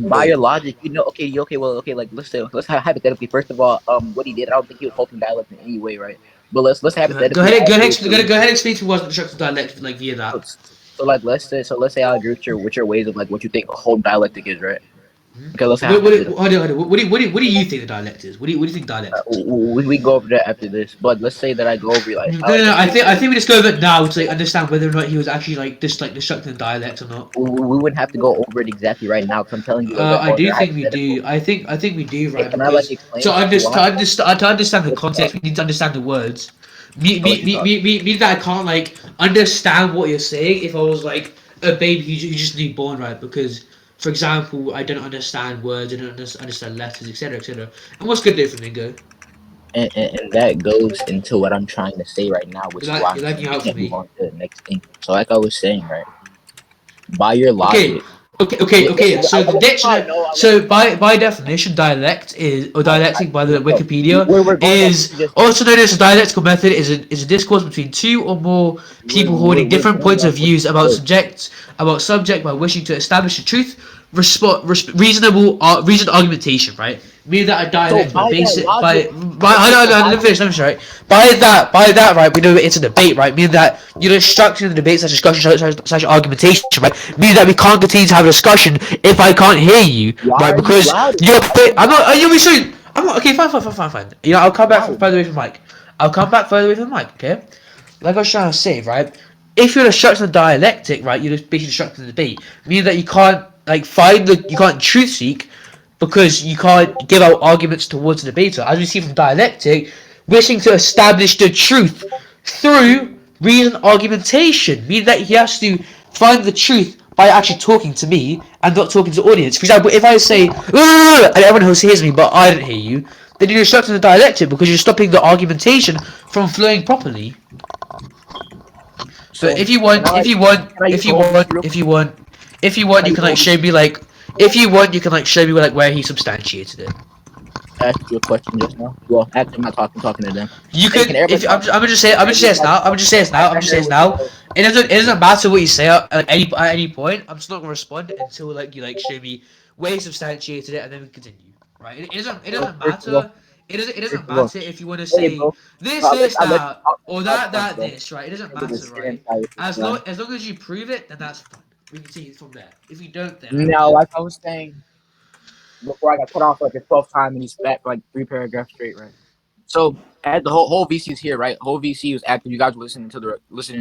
By your logic, okay, well, okay, like let's hypothetically, first of all, what he did, I don't think he was halting dialect in any way, right? But let's hypothetically agree with Go ahead and explain to us what destructive dialect like via that. like let's say I agree with your ways of like what you think a whole dialectic is, right? Okay, let's say Hold on. What do you think the dialect is? What do you think dialect is? we go over that after this, but let's say that I go over like No. I think we just go over it now to like understand whether or not he was actually like destructing the dialect or not. we wouldn't have to go over it exactly right now because I'm telling you I on do your think we hypothetical. do. I think we do, Okay, right? can I like Because explain why? to understand the Let's context, we need to understand the words. I'll let you talk. Me that I can't like understand what you're saying if I was like a baby who just newborn, right? Because for example, I don't understand words, I don't understand letters, etc., etc. And what's good there for Ningo? and that goes into what I'm trying to say right now, which is why You're I'm lagging saying we out for can't move me. on to the next thing. So, like I was saying, right, by your Okay, logic, okay. So the I let you dictionary. know. I let So by definition, dialect is or dialectic by the no. Wikipedia We're going off what is you just said. also known as a dialectical method. Is a discourse between two or more people holding We're different going points off of what views you said. about subject by wishing to establish a truth. Reasonable reasoned argumentation, right? Meaning that a So dialect by by that basic logic, by okay. hold So on, by let me that, finish, right? By that, right, we know it's a debate, right? Meaning that you know structure the debate such discussion such argumentation, right? Meaning that we can't continue to have a discussion if I can't hear you, why right? are you Because loud? you're Why are you I'm not. loud? Are you sorry? I'm not. Okay, fine. You know, I'll come back Loud. further away from the mic. I'll come back further away from the mic. Okay. Like I was trying to say, right? If you're destructing the dialectic, right, you're just basically destructing the debate. Meaning that you can't like you can't truth seek because you can't give out arguments towards the debater. As we see from dialectic, wishing to establish the truth through reason argumentation, meaning that he has to find the truth by actually talking to me and not talking to the audience. For example, if I say and everyone else hears me but I don't hear you, then you're destructing the dialectic because you're stopping the argumentation from flowing properly. But So can I use the whole VC real quick? Can I you use can the whole like show VC? me like, if you want, you can like show me like where he substantiated it. I asked you a question just now. Well, actually, I'm not talking. I'm talking to them. You Hey, can can everybody if talk? I'm just saying this now. I'm just saying this What you now. said. It doesn't matter what you say at any point. I'm just not gonna respond until like you like show me where you substantiated it, and then we continue. Right? It So doesn't first of all, matter. It doesn't first of all, matter if you want to hey, say bro, this I let you that talk or for 5 months, that bro. this. Right? It doesn't I did the matter. same Right? time. Right? As long as you prove it, then that's fine. We can see it from there. If you don't, then I don't Now, care. like I was saying before, I got cut off like the 12th time, and he's back for like 3 paragraphs straight, right? So at the whole VC is here, right? Whole VC was active. You guys were listening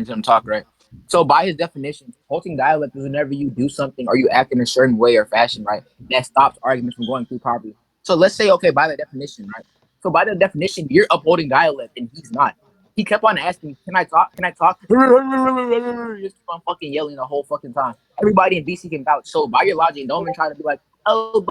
to him talk, right? So by his definition, halting dialect is whenever you do something or you act in a certain way or fashion, right? That stops arguments from going through properly. So let's say, okay, by the definition, right? So by the definition, you're upholding dialect and he's not. He kept on asking, "Can I talk? Can I talk?" Just keep on fucking yelling the whole fucking time. Everybody in DC can vouch. So by your logic, don't even try to be like, "Oh,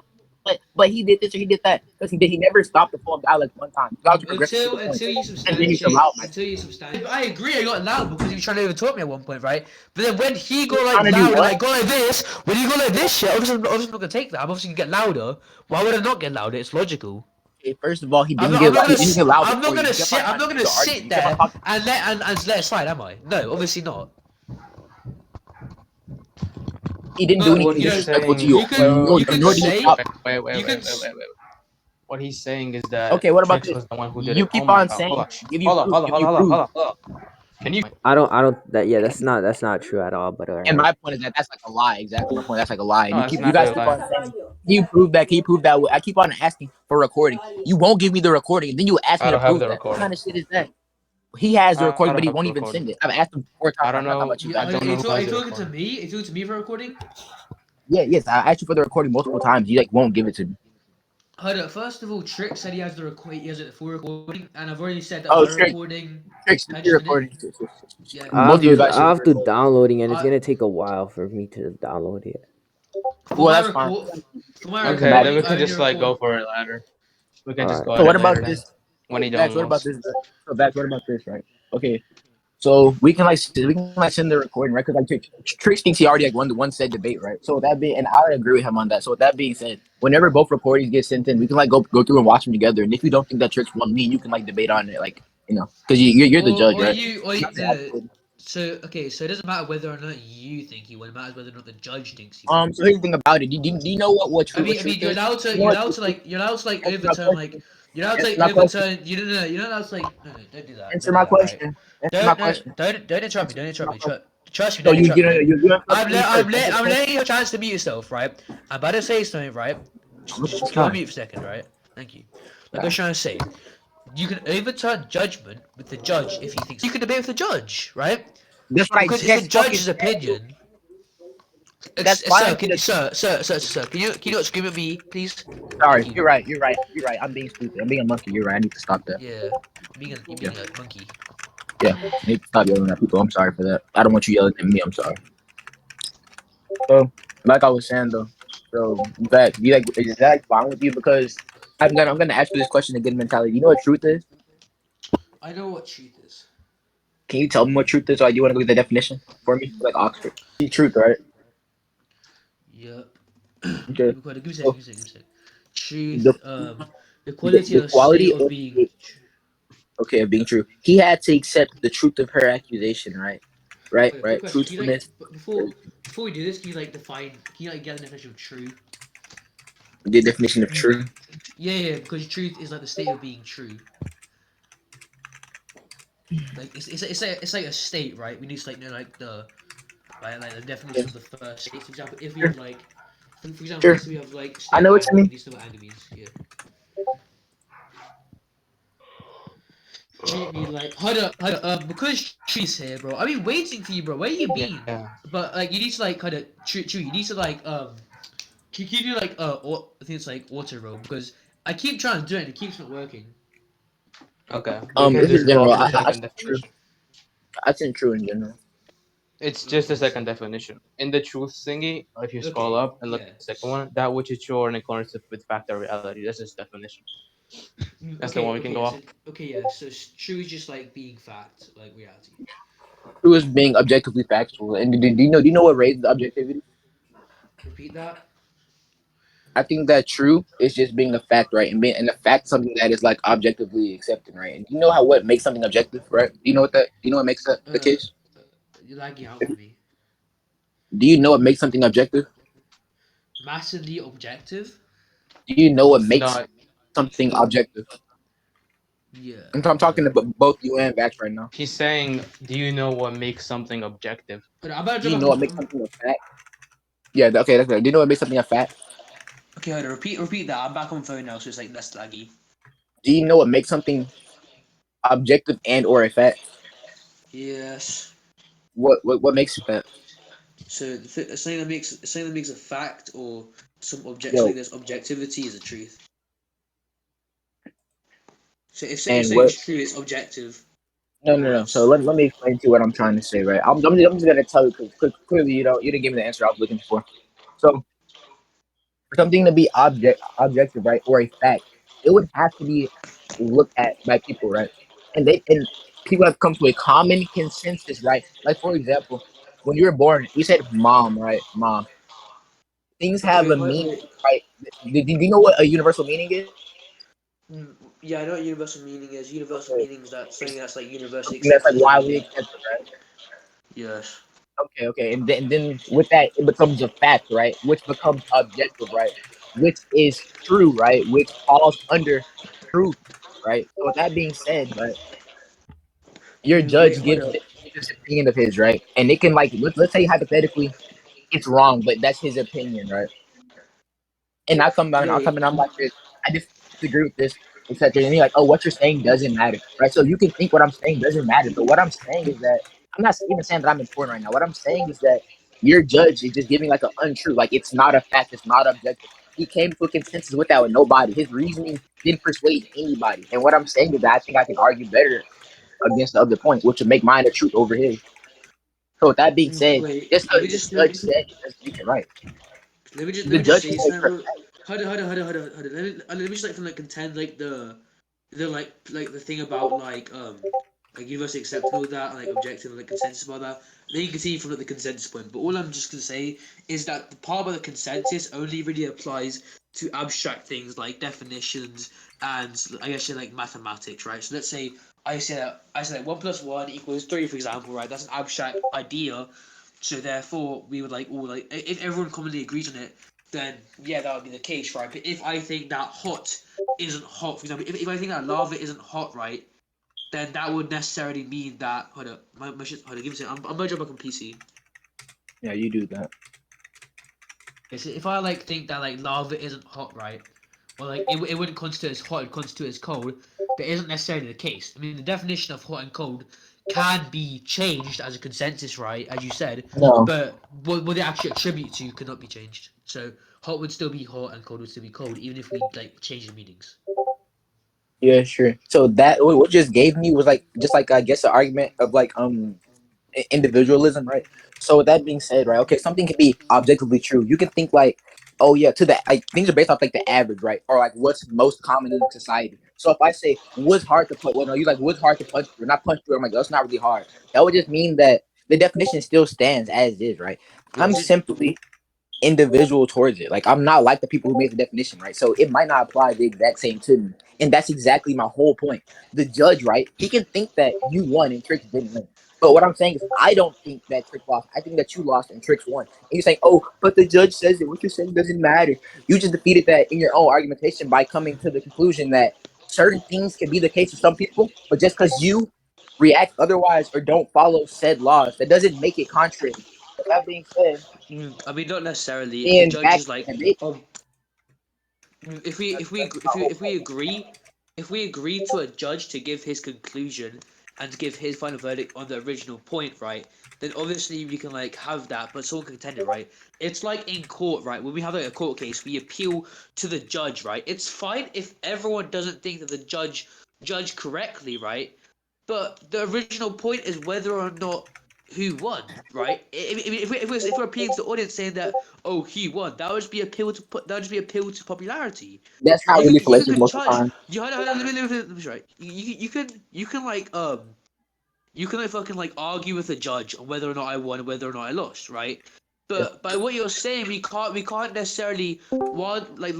but he did this or he did that," because he did. He never stopped the flow of dialect one time. You guys are progressing to the point, and then he's allowed. Until you substantiate. I agree. I got loud because he was trying to overtalk me at one point, right? But then when he He was got like trying to do loud and what? like go like this, when he go like this shit, obviously I'm not gonna take that. I'm obviously gonna get louder. Why would I not get louder? It's logical. Okay, first of all, he didn't get loud. He didn't get loud before you. You kept on I'm trying not to do gonna the argument. sit You kept on there talking. and let it slide, am I? No, obviously not. He didn't do But What anything he's disrespectful to saying. you. you can Nor did he say stop. you can What he's saying is that Okay, what about Trix this? was the one who did You it. Oh keep my on god! Hold saying, on, give you proof, give you proof. hold on. Can you? I don't that yeah, that's not true at all, but all And right. my point is that that's like a lie. Exactly my point. That's like a lie. And No, that's you not guys really keep lie. on saying, can you prove that? Can you prove that? I keep on asking for a recording. You won't give me the recording, and then you ask I me to don't have prove the that. What recording. kind of shit is that? He has the I recording, but don't he have won't the even recording. send it. I've asked him 4 times. I don't I'm not talking know. about you. I don't know who are has you the talking to recording. me? Are you talking to me for a recording? Yeah, yes. I asked you for the recording multiple times. You like won't give it to me. Hold up. First of all, Trick said he has the record. He has it the full recording, and I've already said that Oh, my Trix, recording Trix, had your just been. recording. Yeah. Both of you guys I should be have to recording. downloading and it's I gonna take a while for me to download it. for Well, my that's fine. record for my It doesn't Okay, matter. then we recording. I can only just like record. go for it later. We can just Alright. go So at what it about later then this? when he Vax, what about downloads. this? So Vax, what about this? Right? Okay. So we can send the recording, right? Because like Trix thinks he already like won the one said debate, right? So with that being, and I agree with him on that. So with that being said, whenever both recordings get sent in, we can like go through and watch them together. And if you don't think that Trix won, me, you can like debate on it, like because you're the judge, right? No, no. So okay, so it doesn't matter whether or not you think he won. It matters whether or not the judge thinks he won. So here's the thing about it. Do you know what truth You're is? allowed to You know what truth is? Answer my overturn question. like you're allowed to Answer like my question. overturn. You know, you're not allowed to like no, don't do that. Answer Don't do my that. Right? question. Answer my question. Don't interrupt me. Don't Answer interrupt my me. question. Trust me. So Don't interrupt me. you interrupted me first. Answer the I'm question. letting you a chance to mute yourself. Right? I'm about to say something. Right? I'm Just go on trying. mute for a second. Right? Thank you. Like I was trying to say, you can overturn judgment with the judge if he thinks you can debate with the judge. Right? That's what I Because it's the just fucking judge's said. opinion. That's fine Sir, for you to. sir, can you not scream at me, please? Thank Sorry, you. you're right. You're right. You're right. I'm being stupid. I'm being a monkey. You're right. I need to stop that. Yeah, you're Yeah, being a monkey. yeah. I need to stop yelling at people. I'm sorry for that. I don't want you yelling at me. I'm sorry. So, like I was saying though, so that you like is that like fine with you? Because I'm gonna ask you this question to get mentality. You know what truth is? I know what truth is. Can you tell me what truth is? Or do you want to go get the definition for me, like Oxford? See, truth, right? Yep. Okay. Give me a second. So Give me a second. Truth. the The quality the or state quality of or being. state, okay, of being true. He had to accept the truth of her accusation, right? Right, Okay, quick right. question. Can you like, Truthfulness. before we do this, can you like define? Can you like get the definition of true? The definition of true. Yeah, because truth is like the state of being true. Like it's like a state, right? We need to like know like the like the Yeah, definition of the first state. For example, if we sure, have like, for example, sure. let's say we have like I state of know what you anger, we mean. need to know what anger means. Yeah. Treat me like hold up, because Tree's here, bro. I've been waiting for you, bro. Where you been? Yeah. But like you need to like kind of true. You need to like can you do like I think it's like auto roll because I keep trying to do it and it keeps not working. Okay. We can This is just go general. off the I second think true. definition. I think true in general. It's just the Okay, second so definition. In the truth thingy, if you scroll okay, up and look at yeah. the second one, that which is true or in accordance with fact or reality. That's just definition. That's the one we can go Yeah. off. So okay, yeah. So true is just like being fact, like reality. True is being objectively factual. And do you know what raises objectivity? Repeat that. I think that true is just being a fact, right? And a fact something that is like objectively accepted, right? And do you know how what makes something objective, right? Do you know what that? Do you know what makes that the Uh, case? you're lagging out for me. Do you know what makes something objective? Massively objective. Do you know what makes No, something objective? Yeah. I'm talking about both you and Vax right now. he's saying, do you know what makes something objective? Hold on, I'm about to Do you drop know what makes back. something a fact? Yeah, okay, that's right. Do you know what makes something a fact? Okay, hold on. Repeat that. I'm back on phone now, so it's like less laggy. Do you know what makes something objective and or a fact? Yes. What makes it that? So something that makes a fact or something Yo, that's objectivity is a truth. So if and something what? is true, it's objective, No, or no. So else. let me explain to you what I'm trying to say, right? I'm just gonna tell you because clearly you didn't give me the answer I was looking for. So for something to be objective, right, or a fact, it would have to be looked at by people, right? And people have come to a common consensus, right? Like for example, when you were born, you said mom, right? Mom. Things Okay, have a wait, meaning, wait. right? Do you know what a universal meaning is? Yeah, I know what universal meaning is. Universal Okay, meaning is that something that's like universally something that's like accepted as a widely meaning. accepted, right? Yes. Okay, and then with that, it becomes a fact, right? Which becomes objective, right? Which is true, right? Which falls under truth, right? So with that being said, right, your Wait, judge hold gives up. this opinion of his, right? And it can like let's say hypothetically it's wrong, but that's his opinion, right? And I'll come Wait. in, I'm like this, I disagree with this, etc. And you're like, oh, what you're saying doesn't matter, right? So you can think what I'm saying doesn't matter, but what I'm saying is that I'm not even saying that I'm important right now. What I'm saying is that your judge is just giving like an untrue, like it's not a fact, it's not objective. He came to a consensus with that with nobody. His reasoning didn't persuade anybody. And what I'm saying is that I think I can argue better against the other point, which would make mine a truth over his. So with that being said, Wait. just Let because me the just judge said it doesn't make it right. let The me just judge say said something, correct. bro. Hold on. Let me just like from like contend like the like the thing about like universally accepted and all that and like objective and like consensus about that. Then you can see from like the consensus point. But all I'm just gonna say is that the part about the consensus only really applies to abstract things like definitions and I guess like mathematics, right? So let's say I say that 1 plus 1 equals 3, for example, right? That's an abstract idea. So therefore, we would like all like if everyone commonly agrees on it, then yeah, that would be the case, right? But if I think that hot isn't hot, for example, if I think that lava isn't hot, right, then that would necessarily mean that hold up, my shit. Hold up, give me a second. I'm gonna jump back on PC. Yeah, you do that. Okay, so if I like think that like lava isn't hot, right, or like it wouldn't constitute as hot, it constitute as cold, that isn't necessarily the case. I mean, the definition of hot and cold can be changed as a consensus, right, as you said, No. but what they actually attribute to cannot be changed. So hot would still be hot and cold would still be cold, even if we like change the meanings. Yeah, sure. So that what just gave me was like just like I guess an argument of like individualism, right? So with that being said, right? Okay, something can be objectively true. You can think like, oh yeah, to that like things are based off like the average, right? Or like what's most common in society. So if I say what's hard to punch, well, no, you like what's hard to punch through, not punch through. I'm like, that's not really hard. That would just mean that the definition still stands as is, right? Yeah, I'm simply individual towards it. Like I'm not like the people who made the definition, right? So it might not apply the exact same to me. And that's exactly my whole point. The judge, right? He can think that you won and Trix didn't win. But what I'm saying is I don't think that Trix lost. I think that you lost and Trix won. And you're saying, oh, but the judge says it. What you're saying doesn't matter. You just defeated that in your own argumentation by coming to the conclusion that certain things can be the case for some people, but just because you react otherwise or don't follow said laws, that doesn't make it contrary. But that being said, I mean, not necessarily. If the being judge back is like, in the debate, um, that's my whole if we point. agree, if we agree to a judge to give his conclusion and to give his final verdict on the original point, right? Then obviously we can like have that, but someone can contend it, right? It's like in court, right? When we have like a court case, we appeal to the judge, right? It's fine if everyone doesn't think that the judge correctly, right? But the original point is whether or not who won, right? If we're appealing to the audience saying that oh he won, that would just be appeal to popularity. That's not really You fallacious can most of the charge time. hold on, let me right. You can like you can like fucking like argue with the judge on whether or not I won and whether or not I lost, right? Yeah. But by what you're saying, we can't necessarily widely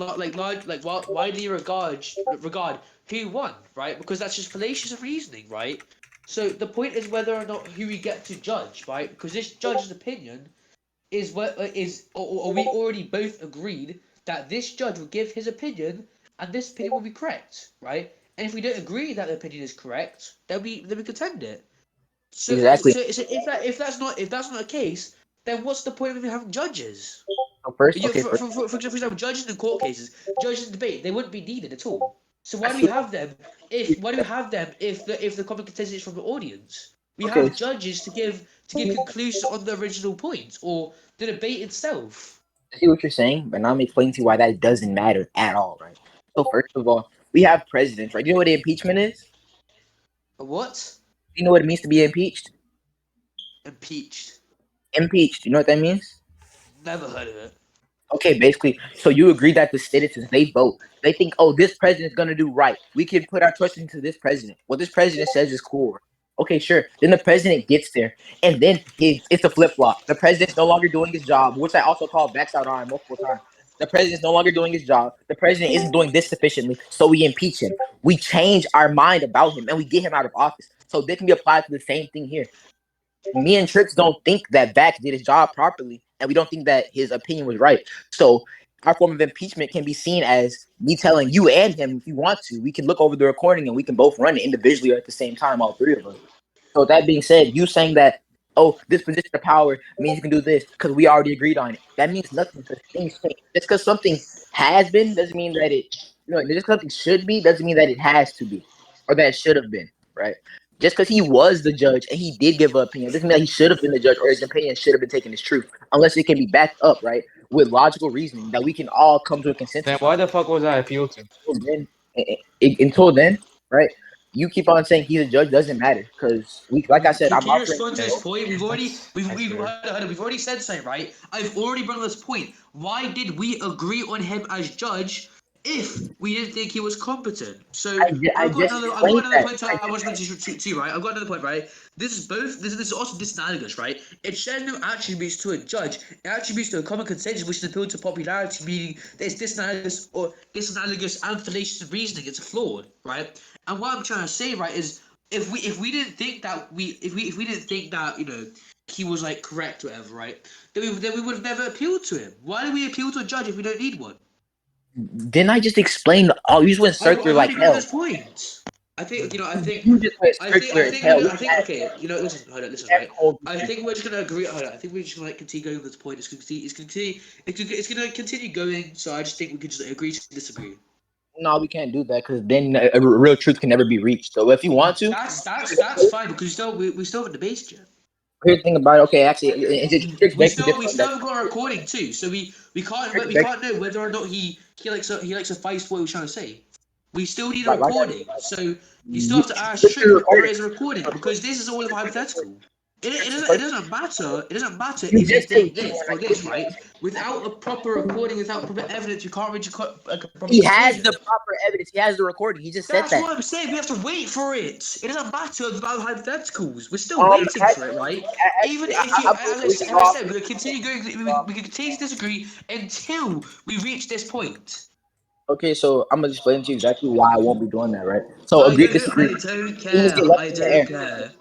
regard who won, right? Because that's just fallacious reasoning, right? So the point is whether or not who we get to judge, right? Because this judge's opinion is what or we already both agreed that this judge will give his opinion and this opinion will be correct, right? And if we don't agree that the opinion is correct, then we contend it. Exactly. So if that's not the case, then what's the point of even having judges? So first, You, okay, first, for example, judges in court cases, judges in debate, they wouldn't be needed at all. So I why do we see. have them? If the common consensus is from the audience? We Okay, have judges to give conclusions on the original point or the debate itself. I see what you're saying, but now I'm explaining to you why that doesn't matter at all, right? So first of all, we have presidents, right? Do you know what impeachment is? What? Do you know what it means to be impeached? Impeached. Impeached. You know what that means? Never heard of it. Okay, basically, so you agree that the citizens they vote. They think, oh, this president's gonna do right. We can put our trust into this president. What this president says is cool. Okay, sure. Then the president gets there, and then it's a flip flop. The president's no longer doing his job, which I also called backside on multiple times. The president's no longer doing his job. The president isn't doing this sufficiently, so we impeach him. We change our mind about him, and we get him out of office. So this can be applied to the same thing here. Me and Trix don't think that Vax did his job properly, and we don't think that his opinion was right. So our form of impeachment can be seen as me telling you and him, if you want to, we can look over the recording and we can both run it individually or at the same time, all three of us. So with that being said, you saying that, oh, this position of power means you can do this because we already agreed on it. That means nothing because things change. Just because something has been doesn't mean that it, just something should be doesn't mean that it has to be or that it should have been, right? Just because he was the judge and he did give an opinion doesn't mean that he should have been the judge or his opinion should have been taken as truth, unless it can be backed up, right, with logical reasoning that we can all come to a Then consensus why on. the fuck was I appealed to? Until then, right? You keep on saying he's a judge doesn't matter because we, like I said, I'm Can you offering. respond to this point? I swear. We've already said something, right? I've already brought up this point. Why did we agree on him as judge if we didn't think he was competent? So I just I've got explained another that. point I want to mention to you, right? I've got another point, right? This is also disanalogous, right? It shares no attributes to a judge. It attributes to a common consensus, which is appealed to popularity, meaning that it's disanalogous and fallacious reasoning. It's flawed, right? And what I'm trying to say, right, is if we didn't think that if we didn't think that he was like correct or whatever, right? Then we would have never appealed to him. Why do we appeal to a judge if we don't need one? Didn't I just explain? Oh, you just went I've circular like already brought up hell. this point. I think You just went circular as hell. We okay. Listen, hold on, listen, had right? a whole I think we're just gonna agree. Hold on, I think we're just gonna like continue going with this point. It's gonna continue going. So I just think we can just agree to disagree. No, we can't do that because then a real truth can never be reached. So if you want to, That's fine because we still haven't debated yet. here's the thing about it. Okay, actually, Trix We begs to still differ we on still that. haven't got a recording too, so Trix we begs, can't know whether or not he likes a fight what he was trying to say. We still need a like I recording, so you still you have to ask Trix Trix if there recorded. is a recording because this is all hypothetical. It Trix doesn't recorded. it doesn't matter You if you just said think this or this, right? without a proper recording, without proper evidence, you can't reach a proper He has conclusion. the proper evidence. He has the recording. He just said That's that. what I'm saying. We have to wait for it. It doesn't matter about hypotheticals. We're still waiting for it, right? Even if you, as I said, we're gonna continue going. We can continue to disagree until we reach this point. Okay, so I'm gonna explain to you exactly why I won't be doing that, right? So I agree, don't. disagree. I don't Things care. get left I in the air. don't care.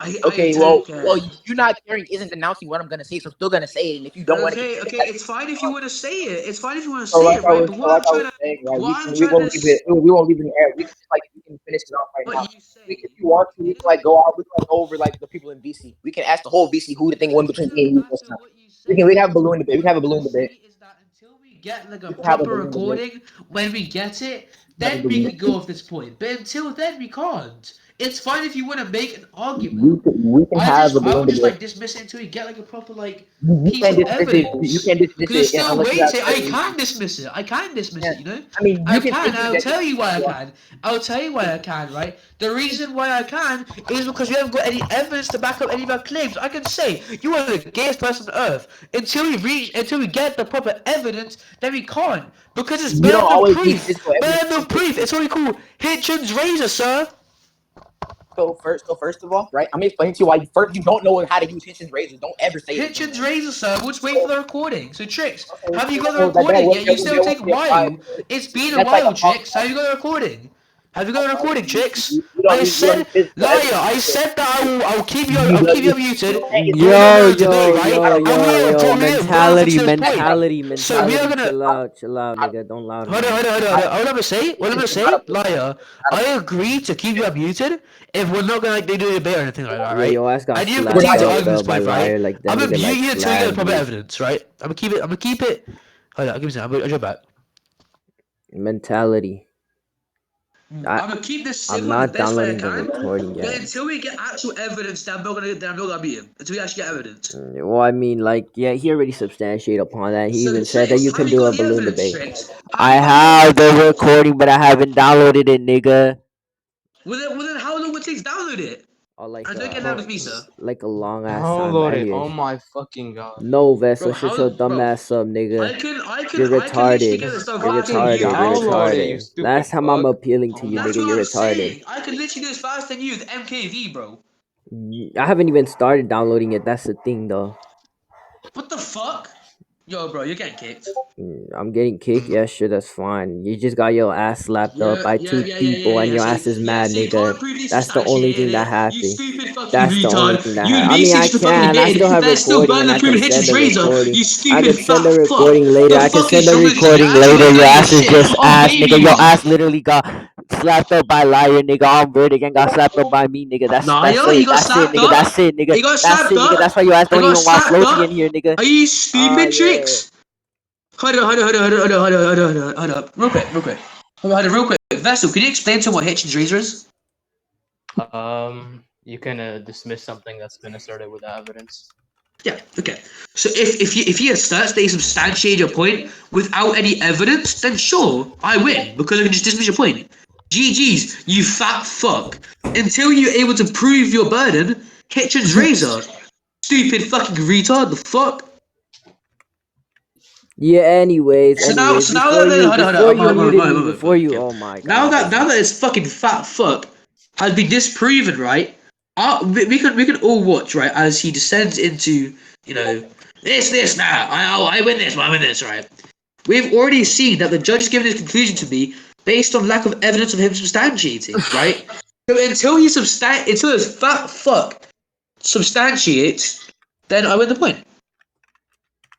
I Okay, don't well, care. you not caring isn't denouncing what I'm gonna say, so I'm still gonna say it. And if you don't want to, Okay, it's fine if you want to say it. It's fine if you want to so say like it, right? But like I was saying, right? what I'm We trying will to, leave it. We won't leave it in the air. We can we can finish it off right what now. you We, if say. you want to, we It can doesn't. like go out. We can like go over like the people in VC. We can ask the whole VC who the thing won It between doesn't me and you this matter time. what you We say. can have a balloon debate. We can have a I'm gonna balloon debate. say is that until we get like a We can have a proper balloon debate. recording, when we get it, We can have a then we balloon. can go off this point. But until then, we can't. It's fine if you want to make an argument. We can have a I balloon would just debate. like dismiss it until we get like a proper like You piece can't of dismiss it. You evidence. can't dismiss Because it's it still unless you have waiting. I certain can reasons. dismiss it. I can dismiss Yeah. it. You know. I mean, I you can can. take it I'll that tell you why I you want. can. I'll tell you why I can. Right. The reason why I can is because we haven't got any evidence to back up any of our claims. I can say you are the gayest person on earth. Until we get the proper evidence, then we can't. Because it's You don't burden of always need proof. physical evidence. Burden of proof. It's what we call Hitchens razor, sir. So first of all, right, I'm gonna explain to you why first you don't know how to use Hitchens razor. Don't ever say it again. Hitchens razor, sir. We'll just wait for the recording. So, Trix, Okay, have you got the well, recording yet? You said it'll that take a wouldn't be a crime. while. It's been a That's like while, a Trix. Have you got the recording? Have you got the recording, Trix? I you don't said, need physical liar. evidence. I said that You I'll don't keep you need muted, but we're not Yo, gonna debate, yo, right? yo, And yo, yo. we are well up Mentality, to this point. mentality, So we are mentality. gonna Chill out, nigga. Don't loud him hold on, out. hold on, hold on, hold on. What I'm gonna say? What I'm gonna It's not say, a liar. I agree to keep you muted if we're not gonna like do a debate or anything like that, Yeah, right? your ass got And you we're continue slapped not to up argue this though by point, right? liar. Like that I'm gonna nigga mute like you until you get the slammed proper you. evidence, right? I'm gonna keep it. Hold on, give me a second. I'll jump back. Mentality. I'm I gonna keep this I'm civil the not best way I downloading the can, recording but yet. until we get actual evidence, then I'm not gonna beat him. Until we actually get evidence. Well, I mean, like, yeah, he already substantiated upon that. He So, even said that Trix, you have can you do got a the balloon evidence, debate. Trix? Have I you got the have evidence? the recording, but I haven't downloaded it, nigga. Well, then how long would it take to download it? Or like I don't get that with me, sir. like a long ass time. But Download it. anyways, Oh my fucking god. no, Vessel, Bro, shut your dumb bro? ass up, nigga. You're I can literally retarded. get this done You're faster than Fucking you, retarded. You're right? download it, you retarded. stupid Last time I'm fuck. appealing to Oh you, my That's nigga. what You're I'm retarded. saying. I can literally do this faster than you with MKV, bro. I haven't even started downloading it. That's the thing, though. What the fuck? Yo, bro, you're getting kicked. I'm getting kicked. Yeah, sure, that's fine. You just got your ass slapped up by two people, and your ass is mad, So you nigga. can't prove this That's the only substantiated thing that it. You happened. stupid fucking That's the only retard. thing that You happened. I mean, admitted I you fucking can. I still admitted. have That's still recording, and burden I of can proving send Hitchens the razor. recording. You I stupid can send fat the fuck. recording later. The I can fuck is send the wrong with you? You recording actually later. got Your done your ass is shit just on ass, nigga. baby Your one. ass literally got slapped up by liar, nigga. On verdict and got slapped up by me, nigga. That's Liar, it. you got That's it, slapped nigga. up. That's it, nigga. You got That's slapped it, nigga. That's up. why your ass I don't got even want slapped floaty in up. here, nigga. Are you stupid, Yeah. Tricks? Hold on, hold on, hold on, hold on, hold on, hold on, hold on, hold on. Real quick, real quick. Hold on, real quick. Vessel, can you explain to me what Hitchens razor is? You can dismiss something that's been asserted without evidence. Yeah, okay. So if he asserts that he substantiated your point without any evidence, then sure, I win because I can just dismiss your point. GG's, you fat fuck. Until you're able to prove your burden, Hitchens razor. Stupid fucking retard. The fuck. Yeah. Anyways, So now, before hold on, hold before on, you muted me, before moment, you, okay. oh my god, Now that this fucking fat fuck has been disproven, right? We can all watch, right, as he descends into, you know, this now. I win this, I win this, right? We've already seen that the judge has given his conclusion to me based on lack of evidence of him substantiating, right? So until this fat fuck substantiates, then I win the point.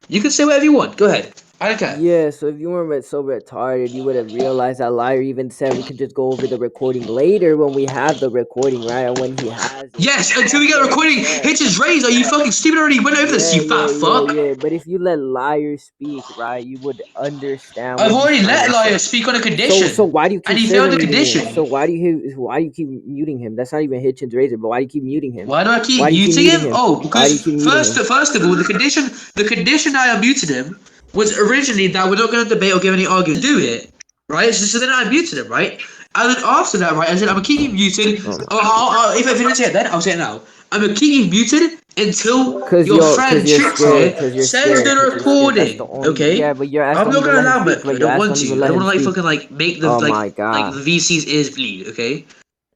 You can say whatever you want. Go ahead. I don't care. yeah. So if you weren't so retarded, you would have realized that liar even said we could just go over the recording later when we have the recording, right? And when he has it. Yes, until we That's get a what he recording. said. Hitchens razor. Are you fucking stupid already? Went over this, you fat fuck. Yeah. But if you let liar speak, right, you would understand I've what he's already trying let to Liar say. speak on a condition. So why do you And keep he failed the muting him? condition. So why do you keep muting him? That's not even Hitchens razor, but why do you keep muting him? Why do I keep Why do you keep muting muting him? him? Oh, Why do you because keep muting him? first of all, the condition I muted him was originally that we're not going to debate or give any argument. Do it, right? So then I muted him, right? And then after that, right, I said I'm gonna keep you muted. Oh my If I didn't say it then, I'll say it now. I'm gonna keep you muted until Cause your friend you're Trix scared. here Cause you're sends scared. the Cause you're scared. That's the recording. only. Yeah, Okay, but your ass I'm don't not even gonna let him allow speak, it, bro. bro. I Your don't ass want don't to. even I let don't him want to like speak. fucking like make the Oh my god. the VC's ears bleed. Okay.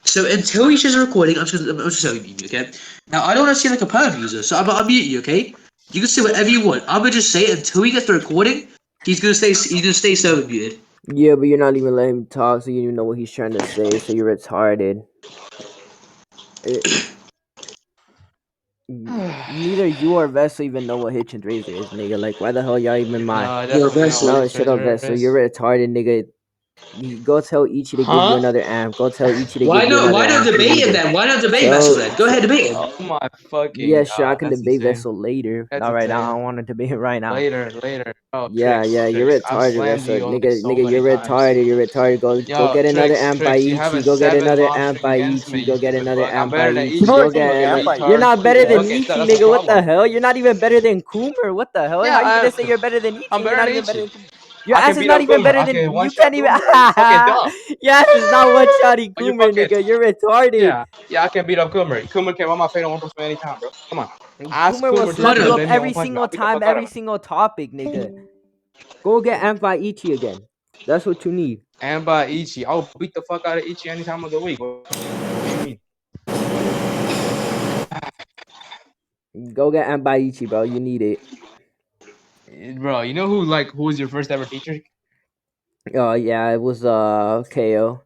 So until he shares a recording, I'm just showing you. Okay. Now I don't want to seem like a perv user, so I'll mute you. Okay. You can say whatever you want. I'm gonna just say it until he gets the recording. He's gonna stay. He's gonna stay server muted. Yeah, but you're not even letting him talk, so you don't even know what he's trying to say. So you're retarded. Neither you or Vessel even know what Hitchin Razor is, nigga. Like, why the hell y'all even No, mind? I Yo, definitely know what Vessel. No, Trix shut up, Razor Vessel. is. You're retarded, nigga. Go tell Ichi to give you Huh? another amp. Go tell Ichi to Why give you not? another Why not amp. You debate need him it. then? Why not debate Vessel Tell, then? Go ahead, debate him. Oh my fucking yeah, sure, I god, can that's debate insane. Vessel later. That's All right, I insane. don't want to debate him right now. Later. Oh, Yeah, you're Trix. I've retarded, slammed Vessel. you like Nigga, so you're many times. retarded. You're retarded. Go Yo, get another amp by Trix, you have Ichi. a Go get 7 another loss amp streak by against Ichi. me. You Go get stupid another fuck. I'm amp by better than Ichi. Ichi. Go Come on, get man. another. You You're retard. not better than Okay, Ichi, that's the nigga. What the problem. hell? You're not even better than Coomer. What the hell? Yeah, How you gonna say you're better than Ichi I'm and you're better not than even better Ichi. than Coomer? Your I ass can is beat not up even Coomer. better I than can one you. shot Can't even. Coomer. Are you fucking dumb? Your ass is not one shotty Are you Coomer, fucking nigga. You're retarded. Yeah, I can beat up Coomer. Coomer can run my fatal one punch me anytime, bro. Come on. Ask Coomer will Coomer slap Hold to you up. up let me every one punch me. single I'll beat the time, fuck out of every him. single topic, nigga. Go get amp by Ichi again. That's what you need. And by Ichi. I'll beat the fuck out of Ichi any time of the week. What do you mean? Go get amp by Ichi, bro. You need it. Bro, you know who was your first ever teacher? Oh yeah, it was KO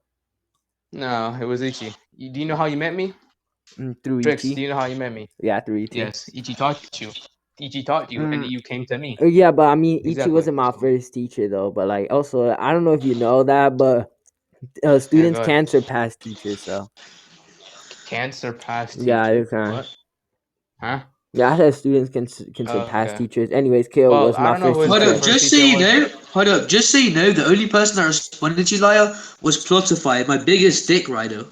No, it was Ichi. Do you know how you met me? through Trix, do Ichi. you know how you met me? Yeah, through Ichi. Yes, Ichi taught you. Ichi taught you, and Mm, you came to me. yeah, but I mean, Ichi Exactly. wasn't my So, first teacher though. But like, also, I don't know if you know that, but yeah, students go ahead. can surpass teachers. So Cancer past yeah, you teacher. can. What? Huh? Yeah, I said students can surpass Okay. teachers. Anyways, KO Well, was I my don't know first who his Hold like up. teacher. first Just so teacher you was. know. Hold up. Just so you know, the only person that responded to you, liar, was Plotify, my biggest dick rider.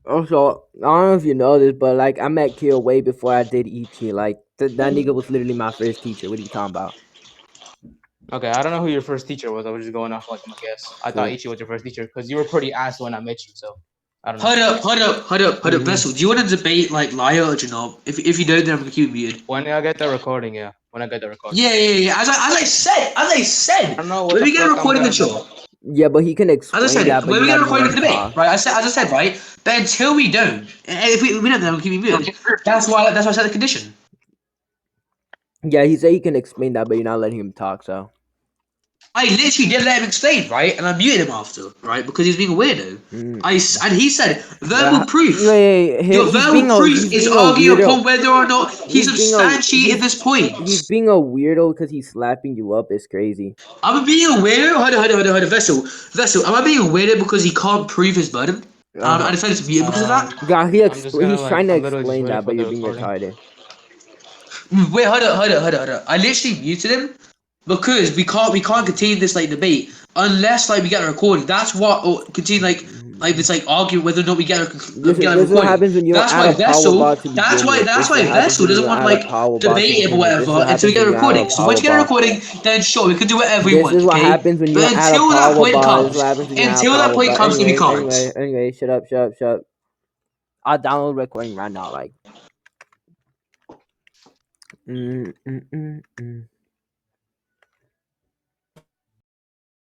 Also, I don't know if you know this, but like, I met KO way before I did Ichi. Like, that nigga was literally my first teacher. What are you talking about? Okay, I don't know who your first teacher was. I was just going off like I'm a guess. I thought Mm. Ichi was your first teacher because you were pretty ass when I met you. So I don't know. Hold up, Vessel. Do you want to debate like liar or Janab? If you don't, then I'm gonna keep you muted. When I get the recording, yeah. When I get the recording. Yeah. As I I said, don't know what when the we get a fuck I'm recording, then gonna do. sure. Yeah, but he can As I explain said, that, but when you're we get not a even recording, we letting can him debate, talk. right? As I said, right. But until we don't, if we don't, then I'm keeping you muted. That's why I set the condition. Yeah, he said he can explain that, but you're not letting him talk. So I literally did let him explain, right? And I muted him after, right? Because he was being a weirdo. mm. And he said, verbal proof. Wait, Your verbal proof he's is being a arguing weirdo. upon whether or not he substantiated this point. He's being a weirdo because he's slapping you up. It's crazy. Am I being a weirdo? Hold on, Vessel. Am I being a weirdo because he can't prove his burden? I decided to mute him because of that. God, I'm just gonna he's trying to I'm literally just explain waiting that, for but you're the being recording. retarded. Wait, hold on. I literally muted him because we can't continue this like debate unless like we get a recording. That's what or continue like this like arguing whether or not we get a This is what recording. happens when you don't add a power bar to begin with. This That's is what why happens Vessel when you doesn't don't want to add a like power bar to debate him or begin with. This is whatever what until we happens get when a you add a recording. So once power we get a bar. recording, then sure we can do whatever we This want. is what Okay, happens when you but don't add a until that power point bar. This is what comes, happens when you add a power bar. then we can't. Anyways, shut up. I'll download recording right now. Like.